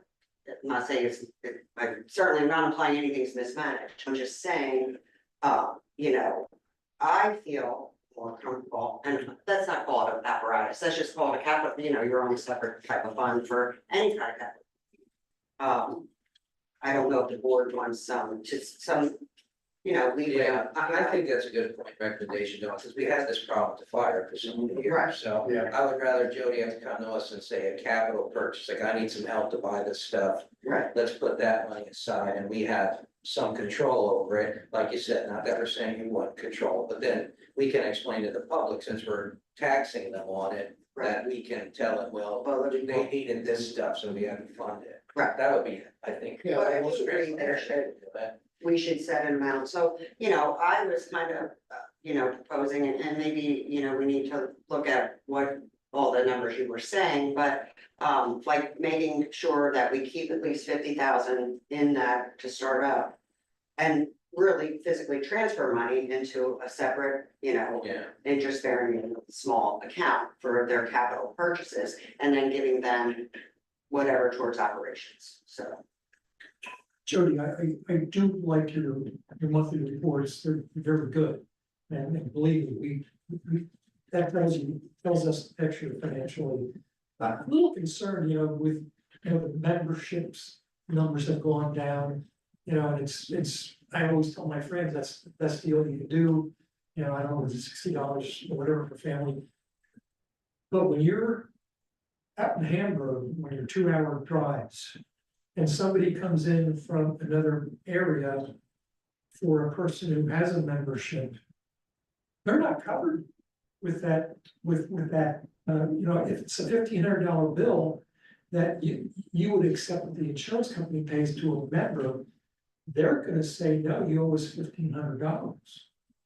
I'm not saying I certainly am not implying anything's mismanaged, I'm just saying, you know, I feel more comfortable, and let's not call it an apparatus, let's just call it a capital, you know, your own separate type of fund for any kind of capital. I don't know if the board wants some, you know, leeway. Yeah, I think that's a good point, recommendation, Don, because we had this problem with the fire for so many Right. years, so. Yeah. I would rather Jody have to come to us and say a capital purchase, like I need some help to buy this stuff. Right. Let's put that money aside and we have some control over it, like you said, not that we're saying you want control, but then we can explain to the public, since we're taxing them on it. That we can tell them, well, they needed this stuff, so we had to fund it. Right. That would be, I think. Yeah, But I most do agree there transparent. we should set an amount, so, you know, I was kind of, you know, proposing, and maybe, you know, we need to look at what all the numbers you were saying, but like making sure that we keep at least 50,000 in that to start up. And really physically transfer money into a separate, you know, Yeah. interest bearing small account for their capital purchases, and then giving them whatever towards operations, so. Jody, I do like your monthly reports, they're very good. And believe me, that tells us the picture financially. I'm a little concerned, you know, with, you know, the memberships numbers have gone down. You know, and it's, I always tell my friends, that's the best deal you can do. You know, I don't know, it's $60 or whatever for family. But when you're out in Hamburg, when you're 2-hour drives, and somebody comes in from another area for a person who has a membership, they're not covered with that, with that, you know, if it's a $1,500 bill that you would accept that the insurance company pays to a member, they're gonna say, no, you owe us $1,500.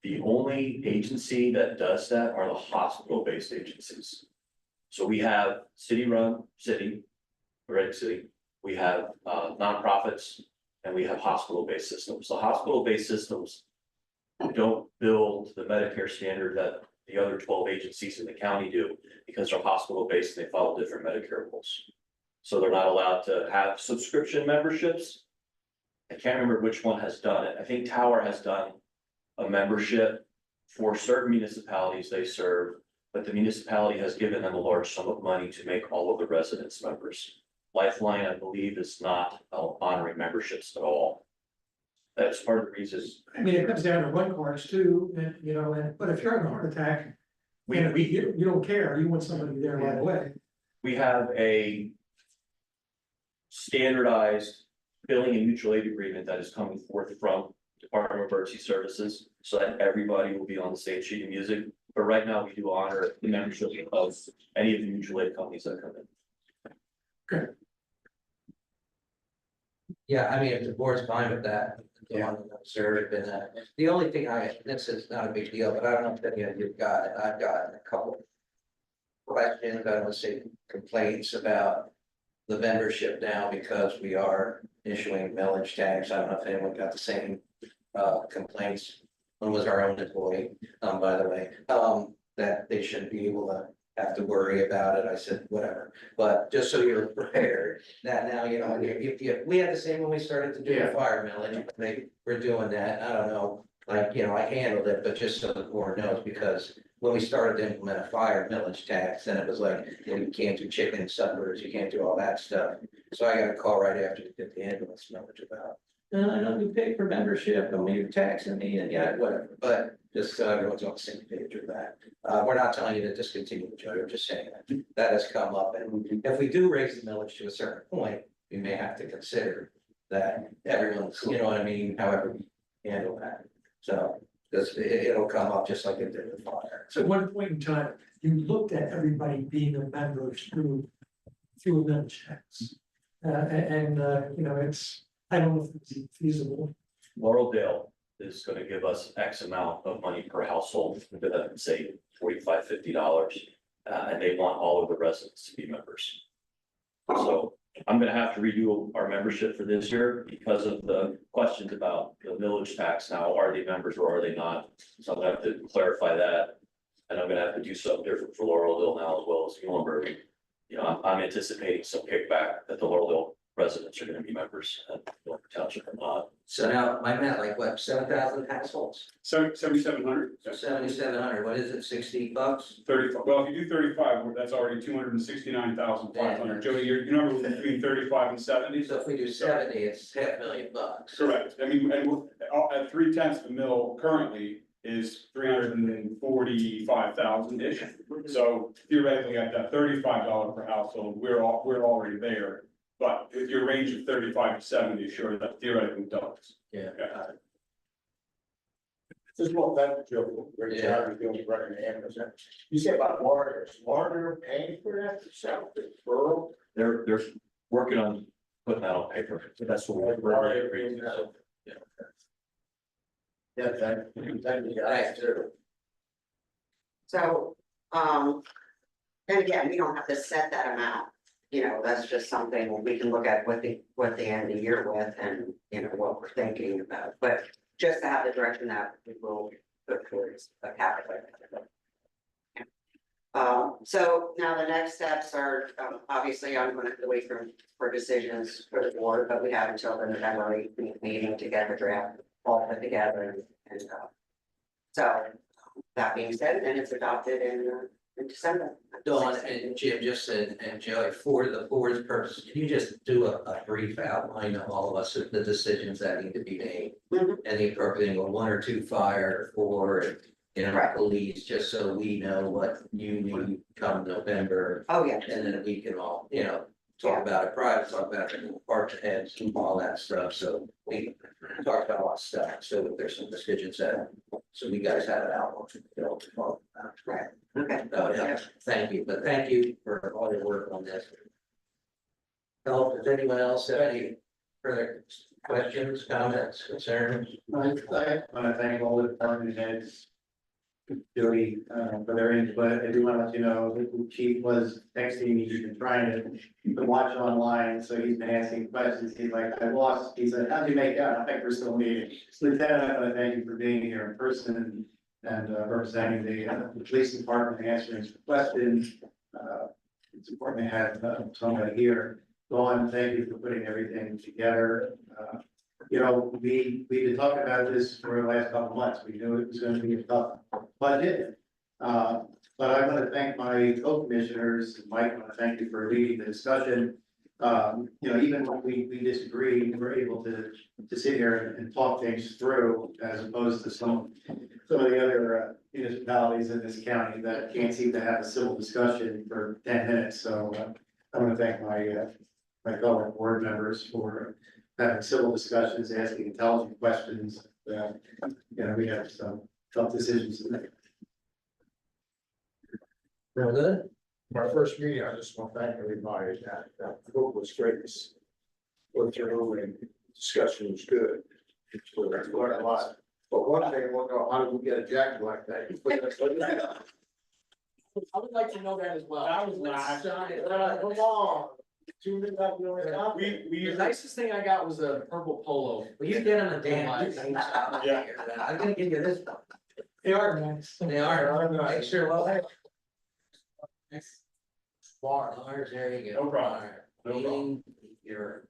The only agency that does that are the hospital-based agencies. So we have city-run, Red City, we have nonprofits, and we have hospital-based systems. The hospital-based systems don't build the Medicare standard that the other 12 agencies in the county do, because they're hospital-based and they follow different Medicare rules. So they're not allowed to have subscription memberships. I can't remember which one has done it. I think Tower has done a membership for certain municipalities they serve, but the municipality has given them a large sum of money to make all of the residents members. Lifeline, I believe, is not honoring memberships at all. That's part of the reason. I mean, it comes down to run cards too, and, you know, but if you're having a heart attack, you don't care, you want somebody there right away. We have a standardized billing and mutual aid agreement that is coming forth from Department of Emergency Services, so that everybody will be on the same sheet of music. But right now, we do honor the membership of any of the mutual aid companies that come in. Yeah, I mean, if the board's fine with that. Observed and the only thing this is not a big deal, but I don't know if any of you've got it, I've gotten a couple. Questions, I don't want to say complaints about the membership now because we are issuing millage tax. I don't know if anyone got the same complaints. One was our own employee, by the way, that they shouldn't be able to have to worry about it, I said, whatever. But just so you're prepared, that now, you know, if we had the same when we started to do the Yeah. fire millage, they were doing that, I don't know. Like, you know, I handled it, but just so the board knows, because when we started to implement a fire millage tax, then it was like, you know, you can't do chicken suppers, you can't do all that stuff. So I got a call right after we did the ambulance millage about, no, I know we pay for membership, and you're taxing me, and yeah, whatever, but just so everyone's on the same page with that. We're not telling you to discontinue the charter, we're just saying that has come up, and if we do raise the millage to a certain point, we may have to consider that everyone's, you know what I mean, however we handle that. So, because it'll come up just like it did with fire. So at one point in time, you looked at everybody being a member through a millage tax. You know, I don't know if it's feasible. Laureldale is gonna give us X amount of money per household, say $45, $50. And they want all of the residents to be members. So I'm gonna have to redo our membership for this year because of the questions about the millage tax now, are they members or are they not? So I'm gonna have to clarify that. And I'm gonna have to do something different for Laureldale now as well as Muhlenberg. You know, I'm anticipating some kickback that the Laureldale residents are gonna be members and Muhlenberg Township are not. So now, I meant like what, 7,000 households, 7,700, so 7,700, what is it, $60? 35, well, if you do 35, that's already 269,500, Joey, your number was between 35 and 70. So if we do 70, it's $500,000. Correct, I mean, and at 3/10 of a mil currently is 345,000-ish. So theoretically, at that $35 per household, we're already there. But with your range of 35 to 70, sure, that theoretically doubles. Yeah. Just one thing, Joe, great job you're doing running the ambulance. You say about Florida, is Florida paying for that itself, the borough? They're working on putting that on paper, but that's what we're agreeing to. Yeah, thank you guys too. So, and again, we don't have to set that amount, you know, that's just something we can look at what the end of the year with and, you know, what we're thinking about, but just to have the direction that we will put towards a capital. So now the next steps are, obviously, I'm gonna have to wait for decisions for the board, but we have until the November 18th meeting to get the draft all put together and so that being said, then it's adopted in December. Dawn and Jim just said, and Joey, for the board's purpose, can you just do a brief outline of all of us, of the decisions that need to be made? Mhm. And the appropriate, one or two fire, or, you know, Right. police, just so we know what you need come November. Oh, yeah. And then we can all, you know, talk about it private, talk about it in parts heads, all that stuff, so we talked about a lot of stuff, so if there's some decisions that, so we guys have it out. Right, okay. Oh, yeah, thank you, but thank you for all your work on this. Well, does anyone else have any further questions, comments, concerns? I want to thank all the department heads. Jody, for their input. I do want to let you know, the chief was texting me, he's been trying to watch online, so he's been asking questions. He's like, I lost, he said, how'd you make out? I think we're still meeting. Lieutenant, I want to thank you for being here in person and representing the police department, and answering some questions. It's important to have someone here. Dawn, thank you for putting everything together. You know, we've been talking about this for the last couple of months. We knew it was going to be a tough budget. But I want to thank my co-commissioners, Mike, I want to thank you for leading the discussion. You know, even when we disagree, we're able to sit here and talk things through, as opposed to some of the other municipalities in this county that can't seem to have a civil discussion for 10 minutes. So I want to thank my fellow board members for having civil discussions, asking intelligent questions. You know, we have some tough decisions to make. Real good. My first meeting, I just want to thank everybody, that book was great. Went through and discussion was good. So I learned a lot. But one thing I want to know, how did we get a jacket like that? You put that- I would like to know that as well. That was nice. Come on. 2 minutes after you went out. The nicest thing I got was a purple polo. Will you get them a damn? I'm gonna give you this one. They are nice. They are, make sure, well, Lars, there you go. No problem. No problem. Meeting, you're.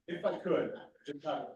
If I could, just kind of